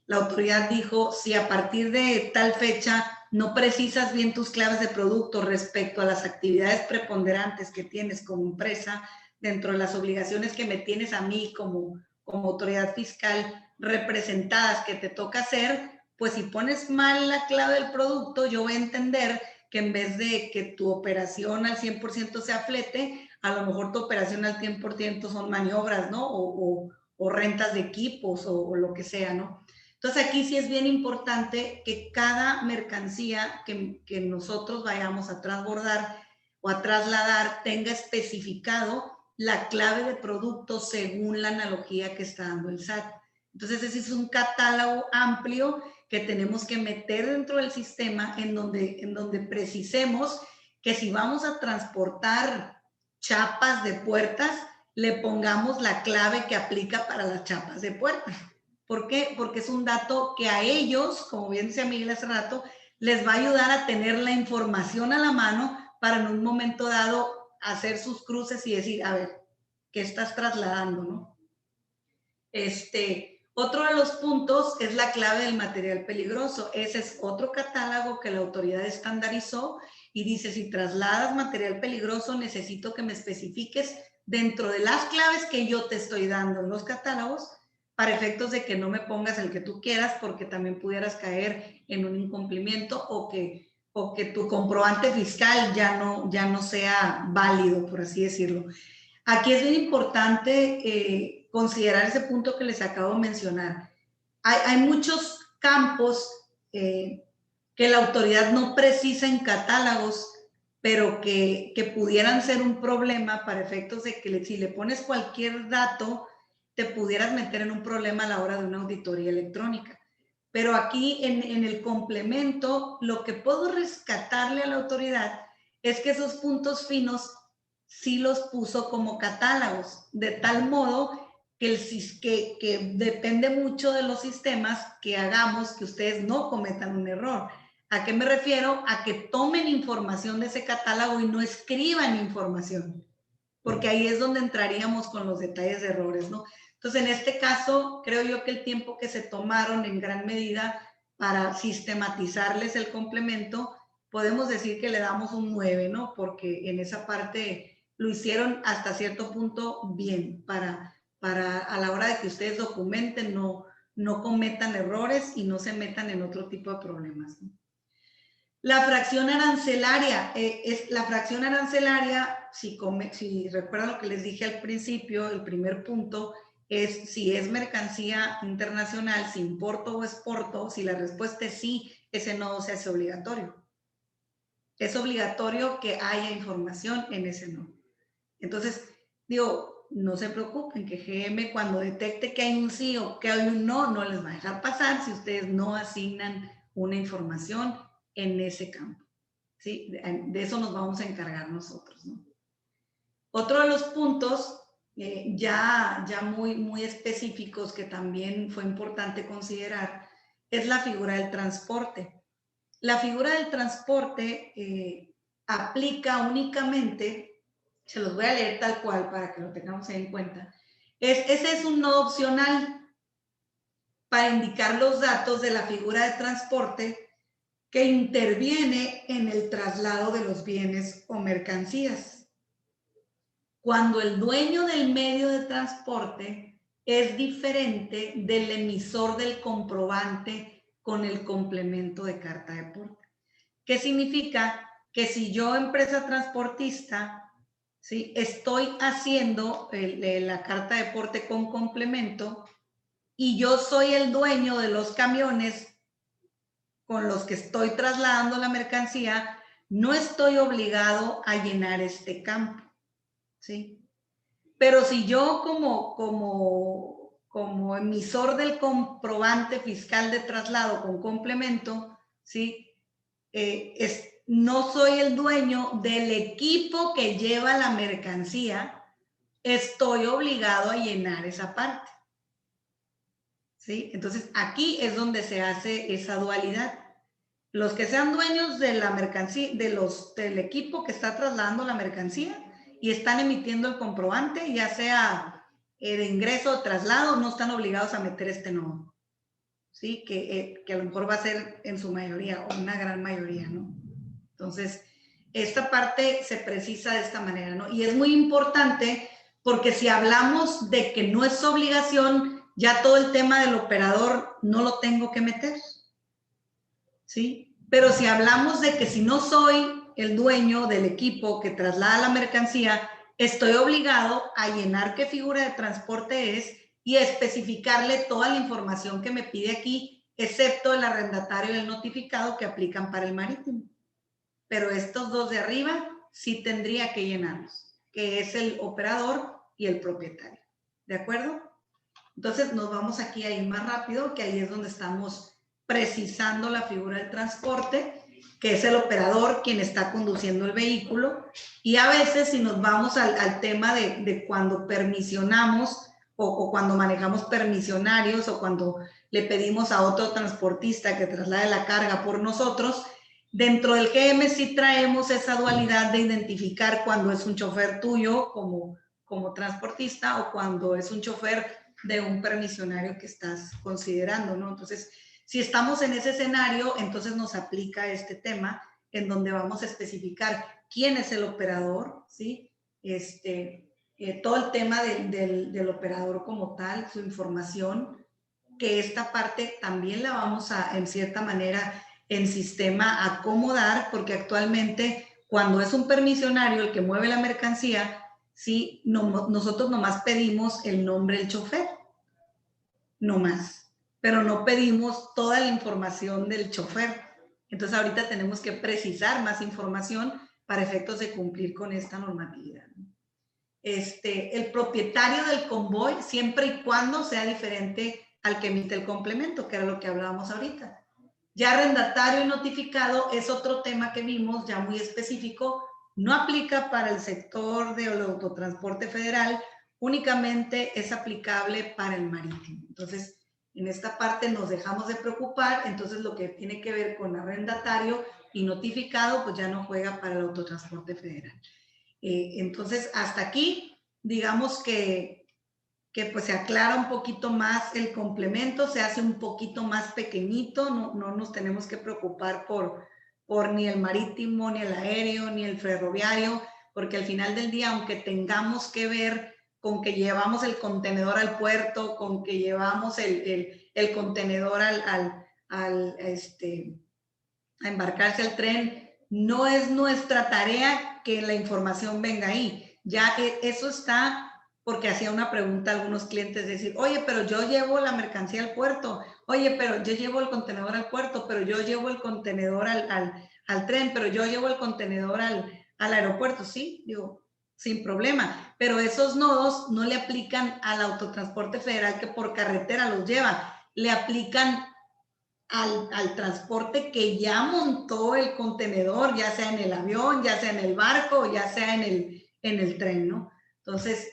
la autoridad dijo, si a partir de tal fecha no precisas bien tus claves de producto respecto a las actividades preponderantes que tienes como empresa, dentro de las obligaciones que me tienes a mí como autoridad fiscal representadas que te toca hacer, pues si pones mal la clave del producto, yo voy a entender que en vez de que tu operación al 100% sea flete, a lo mejor tu operación al 100% son maniobras, ¿no? O rentas de equipos o lo que sea, ¿no? Entonces aquí sí es bien importante que cada mercancía que nosotros vayamos a transbordar o a trasladar tenga especificado la clave de producto según la analogía que está dando el SAT. Entonces ese es un catálogo amplio que tenemos que meter dentro del sistema en donde precisemos que si vamos a transportar chapas de puertas, le pongamos la clave que aplica para las chapas de puertas. ¿Por qué? Porque es un dato que a ellos, como bien decía Miguel hace rato, les va a ayudar a tener la información a la mano para en un momento dado hacer sus cruces y decir, a ver, ¿qué estás trasladando, no? Otro de los puntos es la clave del material peligroso. Ese es otro catálogo que la autoridad estandarizó y dice, si trasladas material peligroso, necesito que me especifiques dentro de las claves que yo te estoy dando en los catálogos, para efectos de que no me pongas el que tú quieras, porque también pudieras caer en un incumplimiento o que tu comprobante fiscal ya no sea válido, por así decirlo. Aquí es bien importante considerar ese punto que les acabo de mencionar. Hay muchos campos que la autoridad no precisa en catálogos, pero que pudieran ser un problema para efectos de que si le pones cualquier dato, te pudieras meter en un problema a la hora de una auditoría electrónica. Pero aquí en el complemento, lo que puedo rescatarle a la autoridad es que esos puntos finos sí los puso como catálogos, de tal modo que depende mucho de los sistemas que hagamos que ustedes no cometan un error. ¿A qué me refiero? A que tomen información de ese catálogo y no escriban información, porque ahí es donde entraríamos con los detalles de errores, ¿no? Entonces, en este caso, creo yo que el tiempo que se tomaron en gran medida para sistematizarles el complemento, podemos decir que le damos un 9, ¿no? Porque en esa parte lo hicieron hasta cierto punto bien, para a la hora de que ustedes documenten, no cometan errores y no se metan en otro tipo de problemas, ¿no? La fracción arancelaria, si recuerdan lo que les dije al principio, el primer punto es si es mercancía internacional, si importo o exporto. Si la respuesta es sí, ese no se hace obligatorio. Es obligatorio que haya información en ese no. Entonces, digo, no se preocupen, que GM cuando detecte que hay un sí o que hay un no, no les va a dejar pasar si ustedes no asignan una información en ese campo. ¿Sí? De eso nos vamos a encargar nosotros, ¿no? Otro de los puntos ya muy específicos que también fue importante considerar es la figura del transporte. La figura del transporte aplica únicamente, se los voy a leer tal cual para que lo tengamos en cuenta. Ese es un nodo opcional para indicar los datos de la figura de transporte que interviene en el traslado de los bienes o mercancías. Cuando el dueño del medio de transporte es diferente del emisor del comprobante con el complemento de carta de porte. ¿Qué significa? Que si yo, empresa transportista, ¿sí?, estoy haciendo la carta de porte con complemento y yo soy el dueño de los camiones con los que estoy trasladando la mercancía, no estoy obligado a llenar este campo, ¿sí? Pero si yo como emisor del comprobante fiscal de traslado con complemento, ¿sí?, no soy el dueño del equipo que lleva la mercancía, estoy obligado a llenar esa parte, ¿sí? Entonces, aquí es donde se hace esa dualidad. Los que sean dueños de la mercancía, del equipo que está trasladando la mercancía y están emitiendo el comprobante, ya sea de ingreso o traslado, no están obligados a meter este nodo, ¿sí? Que a lo mejor va a ser en su mayoría o una gran mayoría, ¿no? Entonces, esta parte se precisa de esta manera, ¿no? Y es muy importante porque si hablamos de que no es obligación, ya todo el tema del operador no lo tengo que meter, ¿sí? Pero si hablamos de que si no soy el dueño del equipo que traslada la mercancía, estoy obligado a llenar qué figura de transporte es y a especificarle toda la información que me pide aquí, excepto el arrendatario y el notificado que aplican para el marítimo. Pero estos dos de arriba sí tendría que llenarlos, que es el operador y el propietario. ¿De acuerdo? Entonces nos vamos aquí a ir más rápido, que ahí es donde estamos precisando la figura del transporte, que es el operador quien está conduciendo el vehículo. Y a veces si nos vamos al tema de cuando permisionamos o cuando manejamos permisionarios o cuando le pedimos a otro transportista que traslade la carga por nosotros, dentro del GM sí traemos esa dualidad de identificar cuando es un chofer tuyo como transportista o cuando es un chofer de un permisionario que estás considerando, ¿no? Entonces, si estamos en ese escenario, entonces nos aplica este tema en donde vamos a especificar quién es el operador, ¿sí? Todo el tema del operador como tal, su información, que esta parte también la vamos a, en cierta manera, en sistema acomodar, porque actualmente cuando es un permisionario el que mueve la mercancía, sí, nosotros nomás pedimos el nombre del chofer, nomás, pero no pedimos toda la información del chofer. Entonces ahorita tenemos que precisar más información para efectos de cumplir con esta normatividad. El propietario del convoy, siempre y cuando sea diferente al que emite el complemento, que era lo que hablábamos ahorita. Ya arrendatario y notificado es otro tema que vimos ya muy específico, no aplica para el sector del autotransporte federal, únicamente es aplicable para el marítimo. Entonces, en esta parte nos dejamos de preocupar, entonces lo que tiene que ver con arrendatario y notificado, pues ya no juega para el autotransporte federal. Entonces, hasta aquí, digamos que pues se aclara un poquito más el complemento, se hace un poquito más pequeñito, no nos tenemos que preocupar por ni el marítimo, ni el aéreo, ni el ferroviario, porque al final del día, aunque tengamos que ver con que llevamos el contenedor al puerto, con que llevamos el contenedor a embarcarse al tren, no es nuestra tarea que la información venga ahí. Ya eso está, porque hacía una pregunta a algunos clientes, decir, oye, pero yo llevo la mercancía al puerto, oye, pero yo llevo el contenedor al puerto, pero yo llevo el contenedor al tren, pero yo llevo el contenedor al aeropuerto, ¿sí? Digo, sin problema. Pero esos nodos no le aplican al autotransporte federal que por carretera los lleva, le aplican al transporte que ya montó el contenedor, ya sea en el avión, ya sea en el barco, ya sea en el tren, ¿no? Entonces,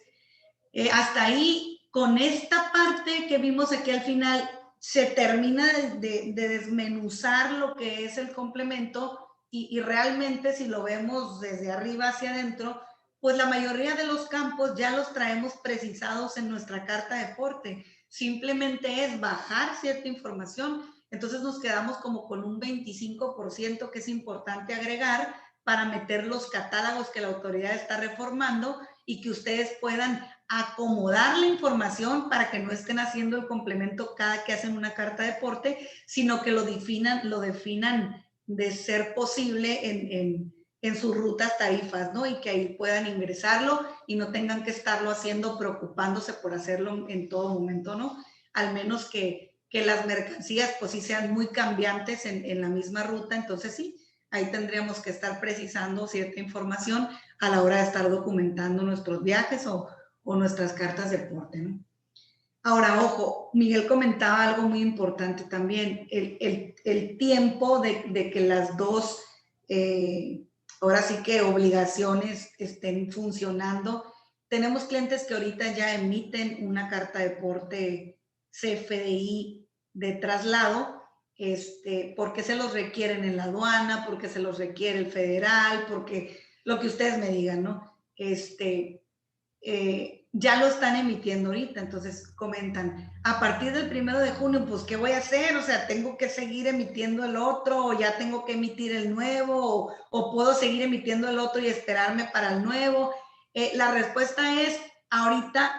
hasta ahí, con esta parte que vimos aquí al final, se termina de desmenuzar lo que es el complemento y realmente si lo vemos desde arriba hacia adentro, pues la mayoría de los campos ya los traemos precisados en nuestra carta de porte. Simplemente es bajar cierta información. Entonces nos quedamos como con un 25% que es importante agregar para meter los catálogos que la autoridad está reformando y que ustedes puedan acomodar la información para que no estén haciendo el complemento cada que hacen una carta de porte, sino que lo definan de ser posible en sus rutas tarifas, ¿no? Y que ahí puedan ingresarlo y no tengan que estarlo haciendo preocupándose por hacerlo en todo momento, ¿no? Al menos que las mercancías pues sí sean muy cambiantes en la misma ruta, entonces sí, ahí tendríamos que estar precisando cierta información a la hora de estar documentando nuestros viajes o nuestras cartas de porte, ¿no? Ahora, ojo, Miguel comentaba algo muy importante también, el tiempo de que las dos, ahora sí que obligaciones estén funcionando. Tenemos clientes que ahorita ya emiten una carta de porte CFDI de traslado, porque se los requieren en la aduana, porque se los requiere el federal, porque lo que ustedes me digan, ¿no? Ya lo están emitiendo ahorita, entonces comentan, a partir del 1 de junio, pues, ¿qué voy a hacer? O sea, ¿tengo que seguir emitiendo el otro o ya tengo que emitir el nuevo o puedo seguir emitiendo el otro y esperarme para el nuevo? La respuesta es, ahorita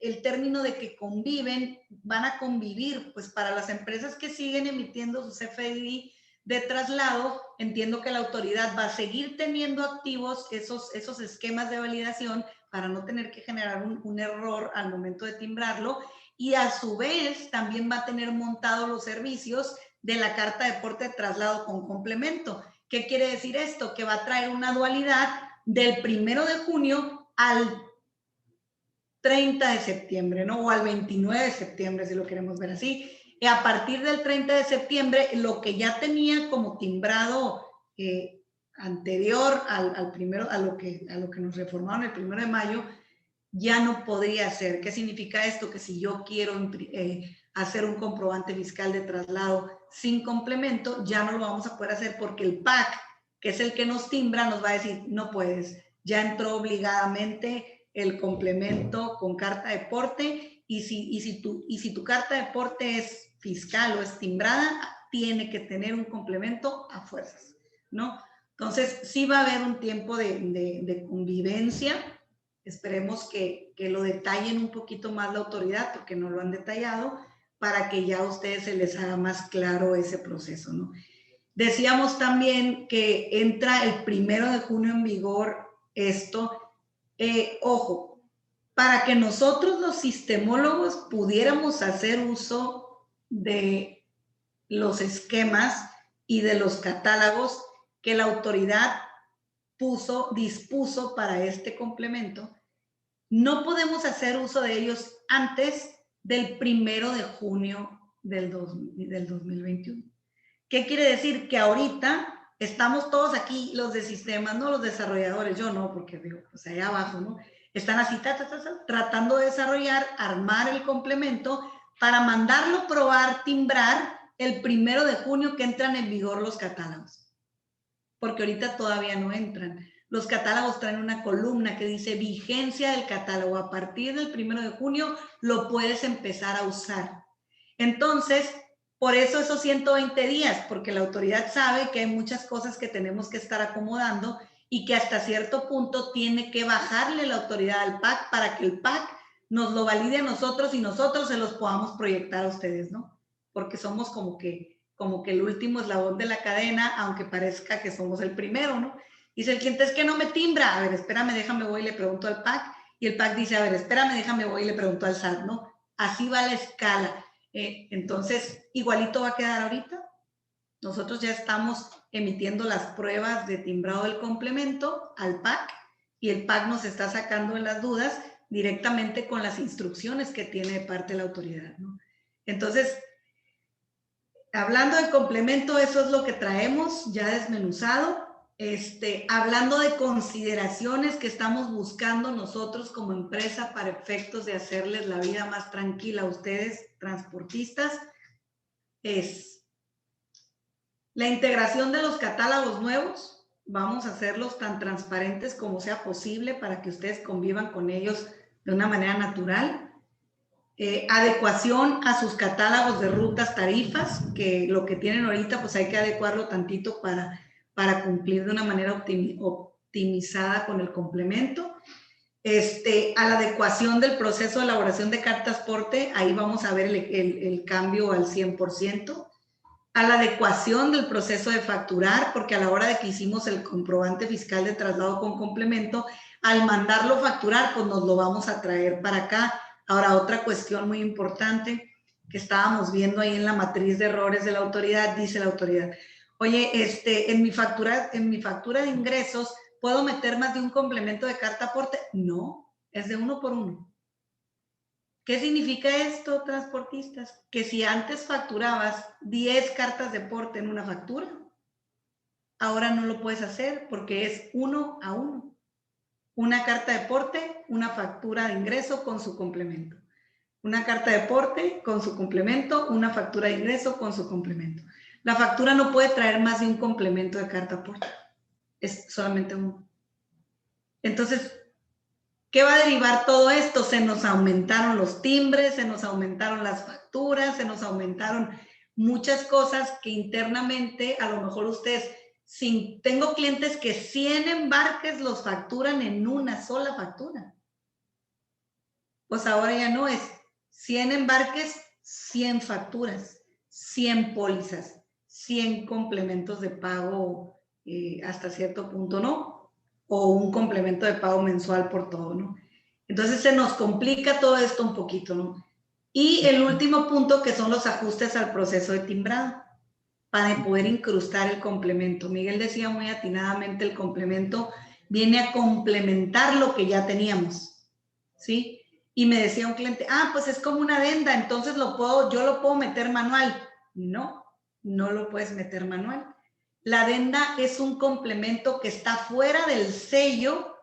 el término de que conviven, van a convivir, pues para las empresas que siguen emitiendo su CFDI de traslado, entiendo que la autoridad va a seguir teniendo activos esos esquemas de validación para no tener que generar un error al momento de timbrarlo, y a su vez también va a tener montados los servicios de la carta de porte de traslado con complemento. ¿Qué quiere decir esto? Que va a traer una dualidad del 1 de junio al 30 de septiembre, ¿no? O al 29 de septiembre, si lo queremos ver así. Y a partir del 30 de septiembre, lo que ya tenía como timbrado anterior al primero, a lo que nos reformaron el 1 de mayo, ya no podría ser. ¿Qué significa esto? Que si yo quiero hacer un comprobante fiscal de traslado sin complemento, ya no lo vamos a poder hacer porque el PAC, que es el que nos timbra, nos va a decir, no puedes, ya entró obligadamente el complemento con carta de porte y si tu carta de porte es fiscal o es timbrada, tiene que tener un complemento a fuerzas, ¿no? Entonces, sí va a haber un tiempo de convivencia. Esperemos que lo detallen un poquito más la autoridad, porque no lo han detallado, para que ya a ustedes se les haga más claro ese proceso, ¿no? Decíamos también que entra el 1 de junio en vigor esto. Ojo, para que nosotros los sistemólogos pudiéramos hacer uso de los esquemas y de los catálogos que la autoridad dispuso para este complemento, no podemos hacer uso de ellos antes del 1 de junio del 2021. ¿Qué quiere decir? Que ahorita estamos todos aquí, los de sistemas, no los desarrolladores, yo no, porque digo, pues allá abajo, ¿no? Están así, tratando de desarrollar, armar el complemento para mandarlo probar, timbrar el 1 de junio que entran en vigor los catálogos. Porque ahorita todavía no entran. Los catálogos traen una columna que dice vigencia del catálogo. A partir del 1 de junio lo puedes empezar a usar. Entonces, por eso esos 120 días, porque la autoridad sabe que hay muchas cosas que tenemos que estar acomodando y que hasta cierto punto tiene que bajarle la autoridad al PAC para que el PAC nos lo valide a nosotros y nosotros se los podamos proyectar a ustedes, ¿no? Porque somos como que el último eslabón de la cadena, aunque parezca que somos el primero, ¿no? Dice el cliente, es que no me timbra. A ver, espérame, déjame, voy y le pregunto al PAC. Y el PAC dice, a ver, espérame, déjame, voy y le pregunto al SAT, ¿no? Así va la escala. Entonces, igualito va a quedar ahorita. Nosotros ya estamos emitiendo las pruebas de timbrado del complemento al PAC y el PAC nos está sacando de las dudas directamente con las instrucciones que tiene de parte de la autoridad, ¿no? Entonces, hablando de complemento, eso es lo que traemos ya desmenuzado. Hablando de consideraciones que estamos buscando nosotros como empresa para efectos de hacerles la vida más tranquila a ustedes, transportistas, es la integración de los catálogos nuevos. Vamos a hacerlos tan transparentes como sea posible para que ustedes convivan con ellos de una manera natural. Adecuación a sus catálogos de rutas, tarifas, que lo que tienen ahorita pues hay que adecuarlo tantito para cumplir de una manera optimizada con el complemento. A la adecuación del proceso de elaboración de cartas porte, ahí vamos a ver el cambio al 100%. A la adecuación del proceso de facturar, porque a la hora de que hicimos el comprobante fiscal de traslado con complemento, al mandarlo facturar, pues nos lo vamos a traer para acá. Ahora, otra cuestión muy importante que estábamos viendo ahí en la matriz de errores de la autoridad, dice la autoridad, oye, en mi factura de ingresos, ¿puedo meter más de un complemento de carta aporte? No, es de 1 por 1. ¿Qué significa esto, transportistas? Que si antes facturabas 10 cartas de porte en una factura, ahora no lo puedes hacer porque es 1 a 1. Una carta de porte, una factura de ingreso con su complemento. Una carta de porte con su complemento, una factura de ingreso con su complemento. La factura no puede traer más de un complemento de carta aporte. Es solamente uno. Entonces, ¿qué va a derivar todo esto? Se nos aumentaron los timbres, se nos aumentaron las facturas, se nos aumentaron muchas cosas que internamente, a lo mejor ustedes, tengo clientes que 100 embarques los facturan en una sola factura. Pues ahora ya no es 100 embarques, 100 facturas, 100 pólizas, 100 complementos de pago hasta cierto punto, ¿no? O un complemento de pago mensual por todo, ¿no? Entonces se nos complica todo esto un poquito, ¿no? Y el último punto que son los ajustes al proceso de timbrado para poder incrustar el complemento. Miguel decía muy atinadamente, el complemento viene a complementar lo que ya teníamos, ¿sí? Y me decía un cliente, pues es como una adenda, entonces yo lo puedo meter manual. No, no lo puedes meter manual. La adenda es un complemento que está fuera del sello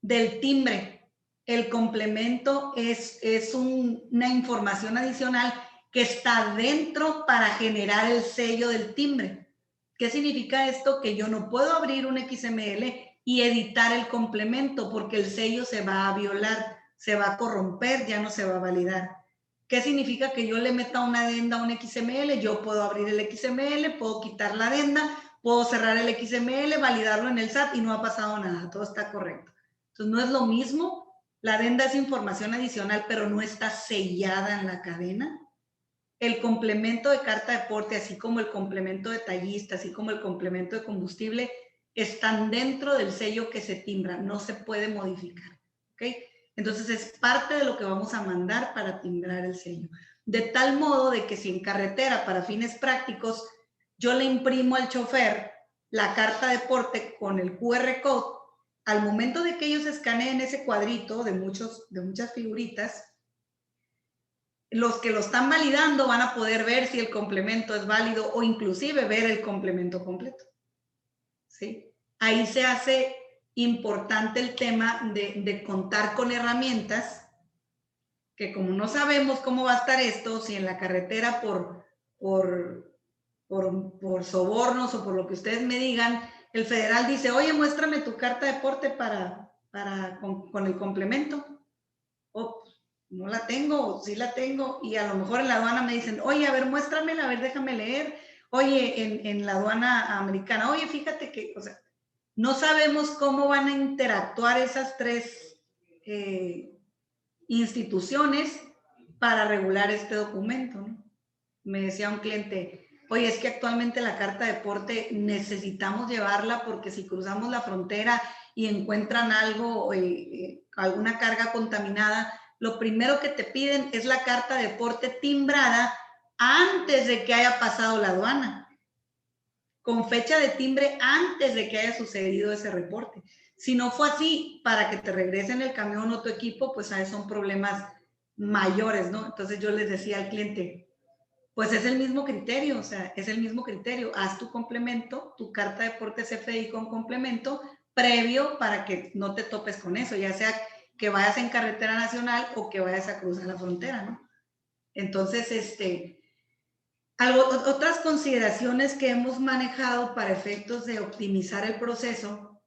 del timbre. El complemento es una información adicional que está dentro para generar el sello del timbre. ¿Qué significa esto? Que yo no puedo abrir un XML y editar el complemento porque el sello se va a violar, se va a corromper, ya no se va a validar. ¿Qué significa? Que yo le meta una adenda a un XML, yo puedo abrir el XML, puedo quitar la adenda, puedo cerrar el XML, validarlo en el SAT y no ha pasado nada, todo está correcto. Entonces no es lo mismo, la adenda es información adicional, pero no está sellada en la cadena. El complemento de carta de porte, así como el complemento detallista, así como el complemento de combustible, están dentro del sello que se timbra, no se puede modificar, ¿ok? Entonces es parte de lo que vamos a mandar para timbrar el sello. De tal modo de que si en carretera, para fines prácticos, yo le imprimo al chofer la carta de porte con el QR code, al momento de que ellos escaneen ese cuadrito de muchas figuritas, los que lo están validando van a poder ver si el complemento es válido o inclusive ver el complemento completo, ¿sí? Ahí se hace importante el tema de contar con herramientas que, como no sabemos cómo va a estar esto, si en la carretera por sobornos o por lo que ustedes me digan, el federal dice, oye, muéstrame tu carta de porte con el complemento. No la tengo, o sí la tengo, y a lo mejor en la aduana me dicen, oye, a ver, muéstramela, a ver, déjame leer. Oye, en la aduana americana, oye, fíjate que, o sea, no sabemos cómo van a interactuar esas tres instituciones para regular este documento, ¿no? Me decía un cliente, oye, es que actualmente la carta de porte necesitamos llevarla porque si cruzamos la frontera y encuentran algo, alguna carga contaminada, lo primero que te piden es la carta de porte timbrada antes de que haya pasado la aduana, con fecha de timbre antes de que haya sucedido ese reporte. Si no fue así, para que te regresen el camión o tu equipo, pues ¿sabes? Son problemas mayores, ¿no? Entonces yo les decía al cliente, pues es el mismo criterio, o sea, es el mismo criterio. Haz tu complemento, tu carta de porte CFDI con complemento previo para que no te topes con eso, ya sea que vayas en carretera nacional o que vayas a cruzar la frontera, ¿no? Entonces, otras consideraciones que hemos manejado para efectos de optimizar el proceso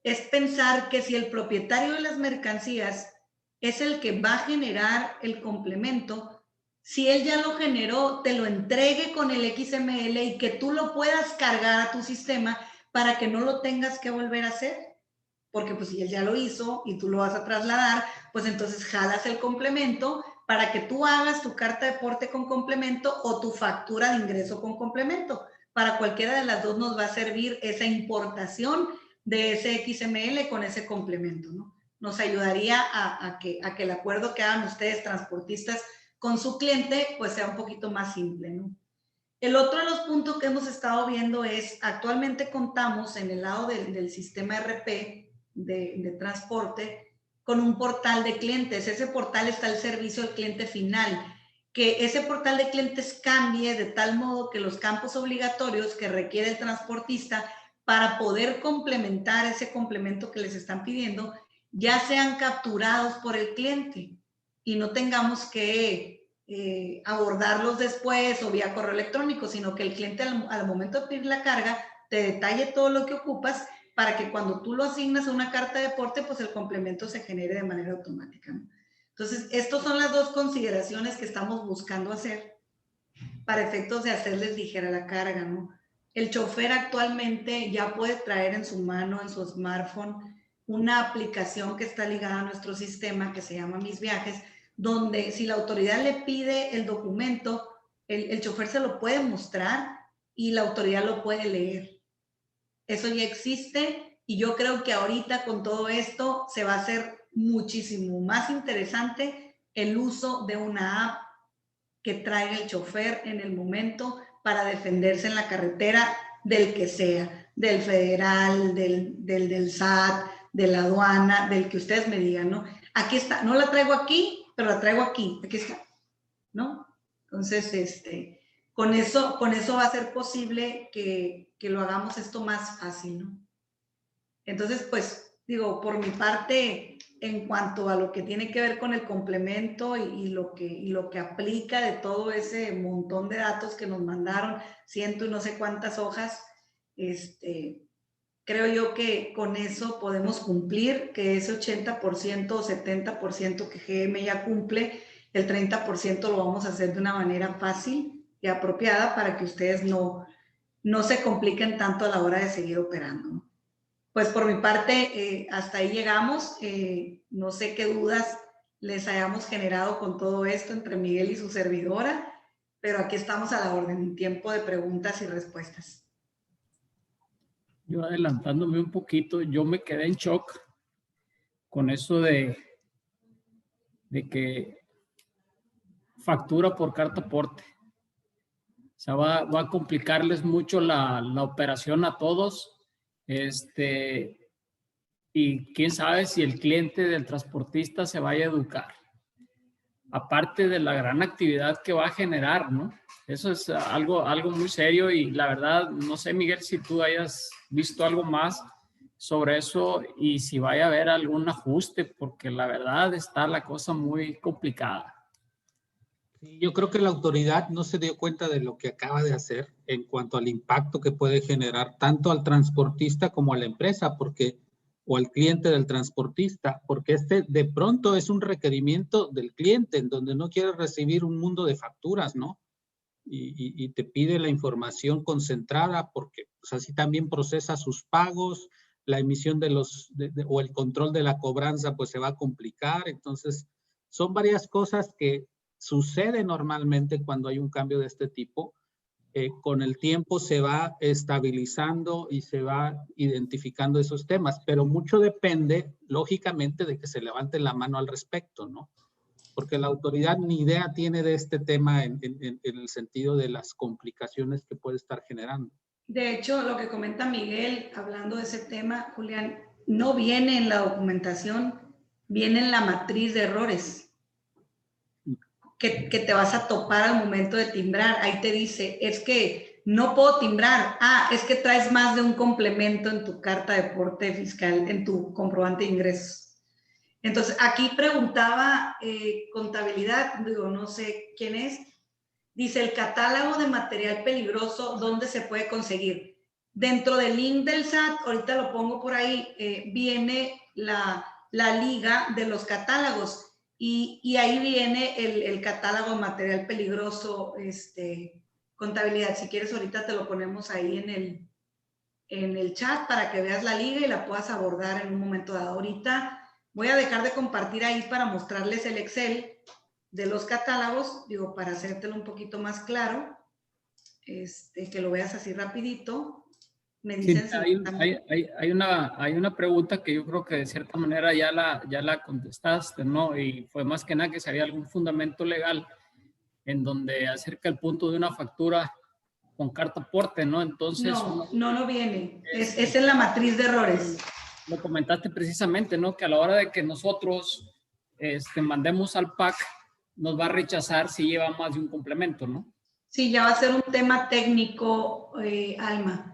es pensar que si el propietario de las mercancías es el que va a generar el complemento, si él ya lo generó, te lo entregue con el XML y que tú lo puedas cargar a tu sistema para que no lo tengas que volver a hacer. Porque pues si él ya lo hizo y tú lo vas a trasladar, pues entonces jalas el complemento para que tú hagas tu carta de porte con complemento o tu factura de ingreso con complemento. Para cualquiera de las dos nos va a servir esa importación de ese XML con ese complemento, ¿no? Nos ayudaría a que el acuerdo que hagan ustedes, transportistas, con su cliente, pues sea un poquito más simple, ¿no? El otro de los puntos que hemos estado viendo es, actualmente contamos en el lado del sistema RP de transporte con un portal de clientes. Ese portal está al servicio del cliente final. Que ese portal de clientes cambie de tal modo que los campos obligatorios que requiere el transportista para poder complementar ese complemento que les están pidiendo ya sean capturados por el cliente y no tengamos que abordarlos después o vía correo electrónico, sino que el cliente al momento de pedir la carga te detalle todo lo que ocupas para que cuando tú lo asignas a una carta de porte, pues el complemento se genere de manera automática, ¿no? Entonces, estas son las dos consideraciones que estamos buscando hacer para efectos de hacerles ligera la carga, ¿no? El chofer actualmente ya puede traer en su mano, en su smartphone, una aplicación que está ligada a nuestro sistema que se llama Mis Viajes, donde si la autoridad le pide el documento, el chofer se lo puede mostrar y la autoridad lo puede leer. Eso ya existe y yo creo que ahorita con todo esto se va a hacer muchísimo más interesante el uso de una app que traiga el chofer en el momento para defenderse en la carretera del que sea, del federal, del SAT, de la aduana, del que ustedes me digan, ¿no? Aquí está, no la traigo aquí, pero la traigo aquí está, ¿no? Entonces, con eso va a ser posible que lo hagamos esto más fácil, ¿no? Entonces, pues, digo, por mi parte, en cuanto a lo que tiene que ver con el complemento y lo que aplica de todo ese montón de datos que nos mandaron, 100 y no sé cuántas hojas, creo yo que con eso podemos cumplir, que ese 80% o 70% que GM ya cumple, el 30% lo vamos a hacer de una manera fácil y apropiada para que ustedes no se compliquen tanto a la hora de seguir operando, ¿no? Pues por mi parte, hasta ahí llegamos. No sé qué dudas les hayamos generado con todo esto entre Miguel y su servidora, pero aquí estamos a la orden, en tiempo de preguntas y respuestas. Yo adelantándome un poquito, yo me quedé en shock con eso de que factura por carta aporte. O sea, va a complicarles mucho la operación a todos. Y quién sabe si el cliente del transportista se vaya a educar. Aparte de la gran actividad que va a generar, ¿no? Eso es algo muy serio y la verdad, no sé, Miguel, si tú hayas visto algo más sobre eso y si vaya a haber algún ajuste, porque la verdad está la cosa muy complicada. Yo creo que la autoridad no se dio cuenta de lo que acaba de hacer en cuanto al impacto que puede generar tanto al transportista como a la empresa, o al cliente del transportista, porque de pronto es un requerimiento del cliente en donde no quiere recibir un mundo de facturas, ¿no? Y te pide la información concentrada porque pues, así también procesa sus pagos, la emisión o el control de la cobranza pues se va a complicar. Entonces, son varias cosas que sucede normalmente cuando hay un cambio de este tipo. Con el tiempo se va estabilizando y se va identificando esos temas, pero mucho depende, lógicamente, de que se levante la mano al respecto, ¿no? Porque la autoridad ni idea tiene de este tema en el sentido de las complicaciones que puede estar generando. De hecho, lo que comenta Miguel, hablando de ese tema, Julián, no viene en la documentación, viene en la matriz de errores que te vas a topar al momento de timbrar. Ahí te dice, es que no puedo timbrar. Ah, es que traes más de un complemento en tu carta de aporte fiscal, en tu comprobante de ingresos. Entonces, aquí preguntaba contabilidad, digo, no sé quién es. Dice, el catálogo de material peligroso, ¿dónde se puede conseguir? Dentro del link del SAT, ahorita lo pongo por ahí, viene la liga de los catálogos y ahí viene el catálogo de material peligroso, contabilidad. Si quieres, ahorita te lo ponemos ahí en el chat para que veas la liga y la puedas abordar en un momento dado. Ahorita voy a dejar de compartir ahí para mostrarles el Excel de los catálogos, digo, para hacértelo un poquito más claro, que lo veas así rapidito. Me dicen Sí, hay una pregunta que yo creo que de cierta manera ya la contestaste, ¿no? Y fue más que nada que si había algún fundamento legal en donde acerca el punto de una factura con carta aporte, ¿no? Entonces... No viene. Es en la matriz de errores. Lo comentaste precisamente, ¿no? Que a la hora de que nosotros mandemos al PAC, nos va a rechazar si lleva más de un complemento, ¿no? Sí, ya va a ser un tema técnico, Alma.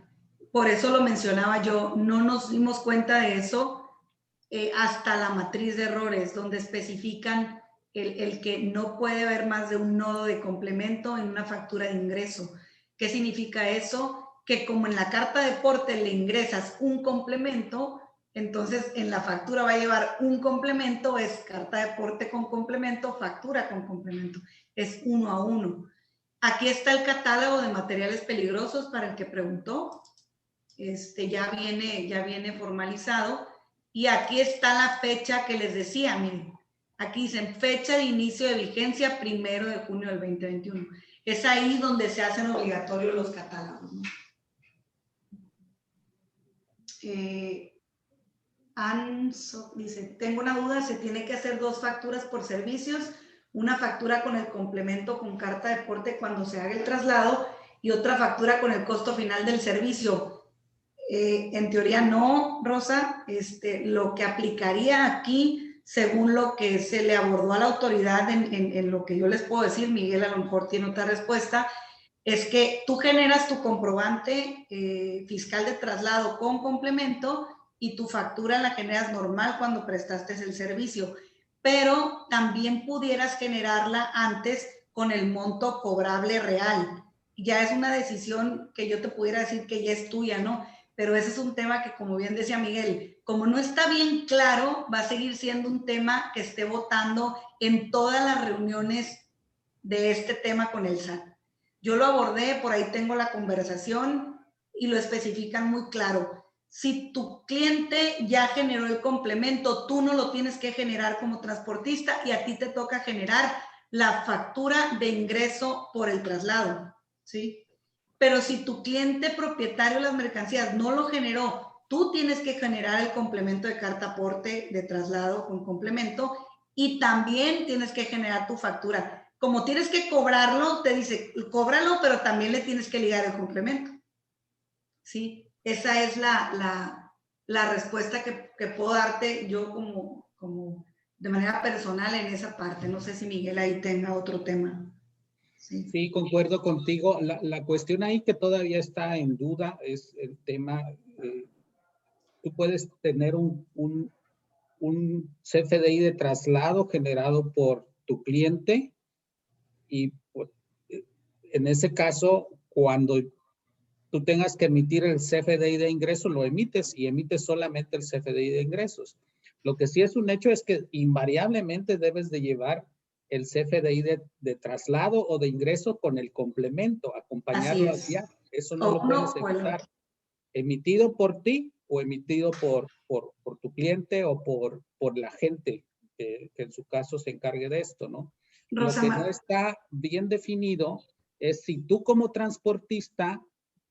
Por eso lo mencionaba yo. No nos dimos cuenta de eso hasta la matriz de errores, donde especifican el que no puede haber más de un nodo de complemento en una factura de ingreso. ¿Qué significa eso? Que como en la carta de aporte le ingresas un complemento, entonces en la factura va a llevar un complemento, es carta de aporte con complemento, factura con complemento. Es 1 a 1. Aquí está el catálogo de materiales peligrosos para el que preguntó. Ya viene formalizado. Y aquí está la fecha que les decía, miren. Aquí dicen fecha de inicio de vigencia 1 de junio del 2021. Es ahí donde se hacen obligatorios los catálogos, ¿no? Dice, tengo una duda, se tiene que hacer 2 facturas por servicios, una factura con el complemento con carta de aporte cuando se haga el traslado y otra factura con el costo final del servicio. En teoría no, Rosa. Lo que aplicaría aquí, según lo que se le abordó a la autoridad en lo que yo les puedo decir, Miguel a lo mejor tiene otra respuesta, es que tú generas tu comprobante fiscal de traslado con complemento y tu factura la generas normal cuando prestaste el servicio, pero también pudieras generarla antes con el monto cobrable real. Ya es una decisión que yo te pudiera decir que ya es tuya, ¿no? Pero ese es un tema que, como bien decía Miguel, como no está bien claro, va a seguir siendo un tema que esté votando en todas las reuniones de este tema con el SAT. Yo lo abordé, por ahí tengo la conversación y lo especifican muy claro. Si tu cliente ya generó el complemento, tú no lo tienes que generar como transportista y a ti te toca generar la factura de ingreso por el traslado, ¿sí? Pero si tu cliente propietario de las mercancías no lo generó, tú tienes que generar el complemento de carta aporte de traslado con complemento y también tienes que generar tu factura. Como tienes que cobrarlo, te dice, cóbralo, pero también le tienes que ligar el complemento. ¿Sí? Esa es la respuesta que puedo darte yo como de manera personal en esa parte. No sé si Miguel ahí tenga otro tema. Sí, concuerdo contigo. La cuestión ahí que todavía está en duda es el tema, tú puedes tener un CFDI de traslado generado por tu cliente y pues, en ese caso, cuando tú tengas que emitir el CFDI de ingresos, lo emites y emites solamente el CFDI de ingresos. Lo que sí es un hecho es que invariablemente debes de llevar el CFDI de traslado o de ingreso con el complemento, acompañarlo hacia. Eso no lo puedes evitar. Emitido por ti o emitido por tu cliente o por la gente que en su caso se encargue de esto, ¿no? Lo que no está bien definido es si tú como transportista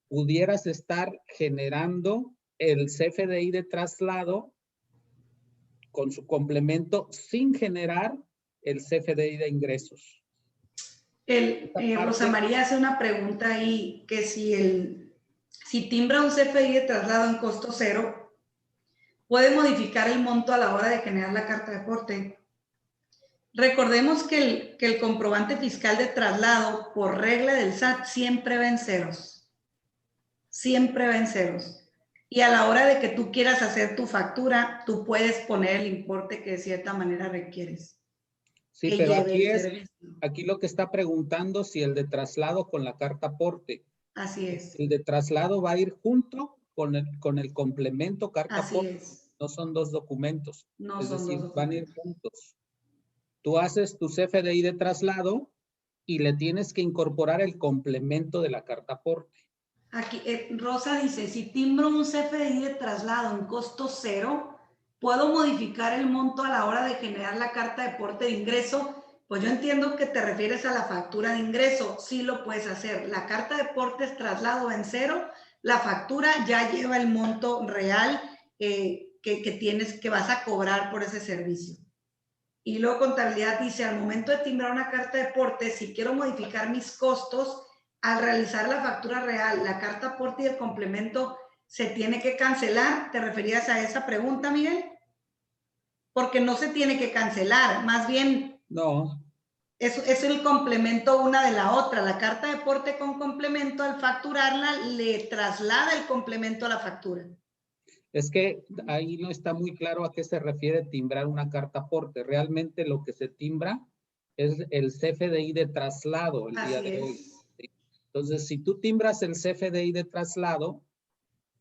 pudieras estar generando el CFDI de traslado con su complemento sin generar el CFDI de ingresos. Rosa María hace una pregunta ahí, que si timbra un CFDI de traslado en costo cero, puede modificar el monto a la hora de generar la carta de aporte. Recordemos que el comprobante fiscal de traslado, por regla del SAT, siempre va en ceros. Siempre va en ceros. Y a la hora de que tú quieras hacer tu factura, tú puedes poner el importe que de cierta manera requieres. Sí, pero aquí lo que está preguntando si el de traslado con la carta aporte. Así es. El de traslado va a ir junto con el complemento carta Así aporte. es. No son dos documentos. No es son decir, dos documentos. van a ir juntos. Tú haces tu CFDI de traslado y le tienes que incorporar el complemento de la carta aporte. Aquí, Rosa dice, si timbro un CFDI de traslado en costo cero, ¿puedo modificar el monto a la hora de generar la carta de aporte de ingreso? Pues yo entiendo que te refieres a la factura de ingreso. Sí lo puedes hacer. La carta de aporte es traslado en cero. La factura ya lleva el monto real que vas a cobrar por ese servicio. Y luego contabilidad dice, al momento de timbrar una carta de aporte, si quiero modificar mis costos, al realizar la factura real, la carta aporte y el complemento se tiene que cancelar. ¿Te referías a esa pregunta, Miguel? Porque no se tiene que cancelar, más bien... No. Es el complemento una de la otra. La carta de aporte con complemento, al facturarla, le traslada el complemento a la factura. Es que ahí no está muy claro a qué se refiere timbrar una carta aporte. Realmente lo que se timbra es el CFDI de traslado el día de hoy. Entonces, si tú timbras el CFDI de traslado,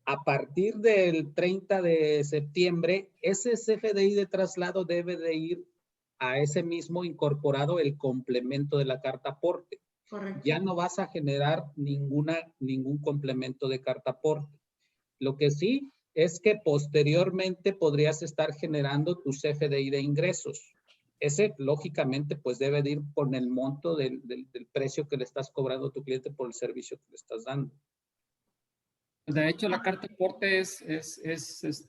a partir del 30 de septiembre, ese CFDI de traslado debe de ir a ese mismo incorporado el complemento de la carta aporte. Correcto. Ya no vas a generar ningún complemento de carta aporte. Lo que sí es que posteriormente podrías estar generando tu CFDI de ingresos. Ese, lógicamente, pues debe de ir con el monto del precio que le estás cobrando a tu cliente por el servicio que le estás dando. De hecho, la carta de aporte es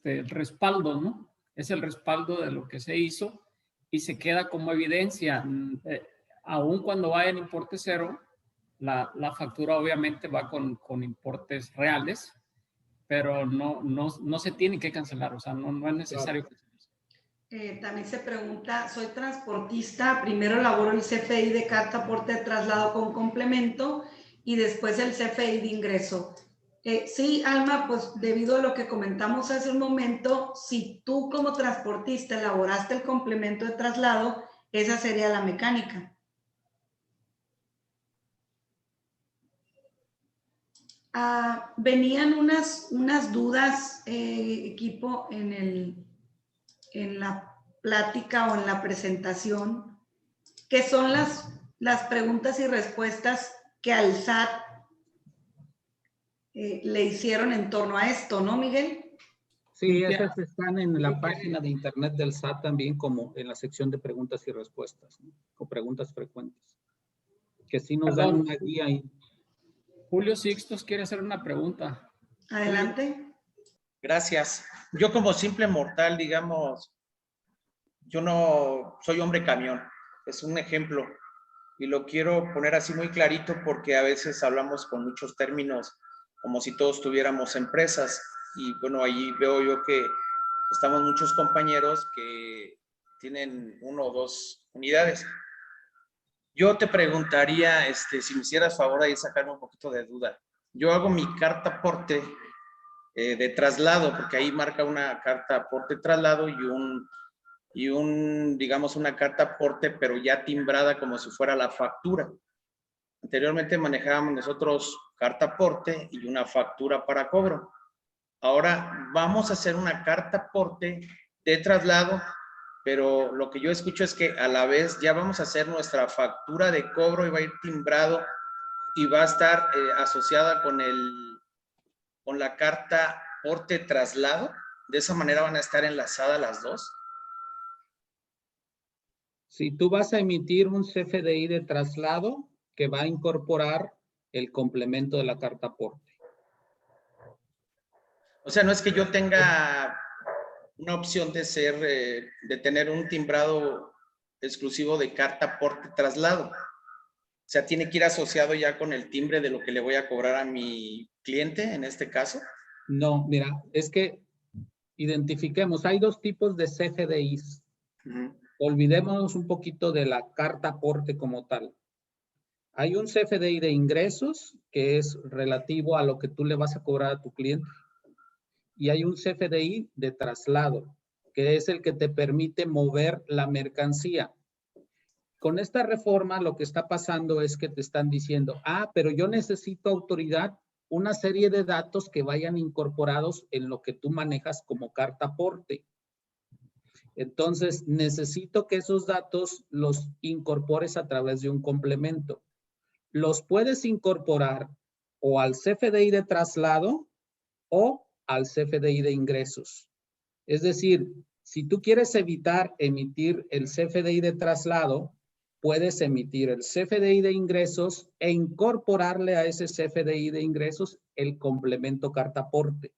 el respaldo, ¿no? Es el respaldo de lo que se hizo y se queda como evidencia. Aún cuando vaya en importe cero, la factura obviamente va con importes reales, pero no se tiene que cancelar, o sea, no es necesario cancelar. También se pregunta, soy transportista, primero elaboro el CFDI de carta aporte de traslado con complemento y después el CFDI de ingreso. Sí, Alma, pues debido a lo que comentamos hace un momento, si tú como transportista elaboraste el complemento de traslado, esa sería la mecánica. Venían unas dudas, equipo, en la plática o en la presentación, que son las preguntas y respuestas que al SAT le hicieron en torno a esto, ¿no, Miguel? Sí, esas están en la página de internet del SAT también, como en la sección de preguntas y respuestas, ¿no? O preguntas frecuentes, que sí nos dan una guía ahí. Julio Sixtos quiere hacer una pregunta. Adelante. Gracias. Yo como simple mortal, digamos, yo no soy hombre camión, es un ejemplo y lo quiero poner así muy clarito porque a veces hablamos con muchos términos como si todos tuviéramos empresas y bueno, allí veo yo que estamos muchos compañeros que tienen 1 o 2 unidades. Yo te preguntaría, si me hicieras favor de sacarme un poquito de duda. Yo hago mi carta aporte de traslado, porque ahí marca una carta aporte traslado y digamos, una carta aporte, pero ya timbrada como si fuera la factura. Anteriormente manejábamos nosotros carta aporte y una factura para cobro. Ahora vamos a hacer una carta aporte de traslado, pero lo que yo escucho es que a la vez ya vamos a hacer nuestra factura de cobro y va a ir timbrado y va a estar asociada con la carta aporte traslado. De esa manera van a estar enlazadas las dos. Si tú vas a emitir un CFDI de traslado que va a incorporar el complemento de la carta aporte. O sea, no es que yo tenga una opción de tener un timbrado exclusivo de carta aporte traslado. O sea, tiene que ir asociado ya con el timbre de lo que le voy a cobrar a mi cliente en este caso. No, mira, es que identifiquemos, hay dos tipos de CFDIs. Olvidémonos un poquito de la carta aporte como tal. Hay un CFDI de ingresos que es relativo a lo que tú le vas a cobrar a tu cliente. Y hay un CFDI de traslado, que es el que te permite mover la mercancía. Con esta reforma lo que está pasando es que te están diciendo, pero yo necesito autoridad, una serie de datos que vayan incorporados en lo que tú manejas como carta aporte. Entonces, necesito que esos datos los incorpores a través de un complemento. Los puedes incorporar o al CFDI de traslado o al CFDI de ingresos. Es decir, si tú quieres evitar emitir el CFDI de traslado, puedes emitir el CFDI de ingresos e incorporarle a ese CFDI de ingresos el complemento carta aporte.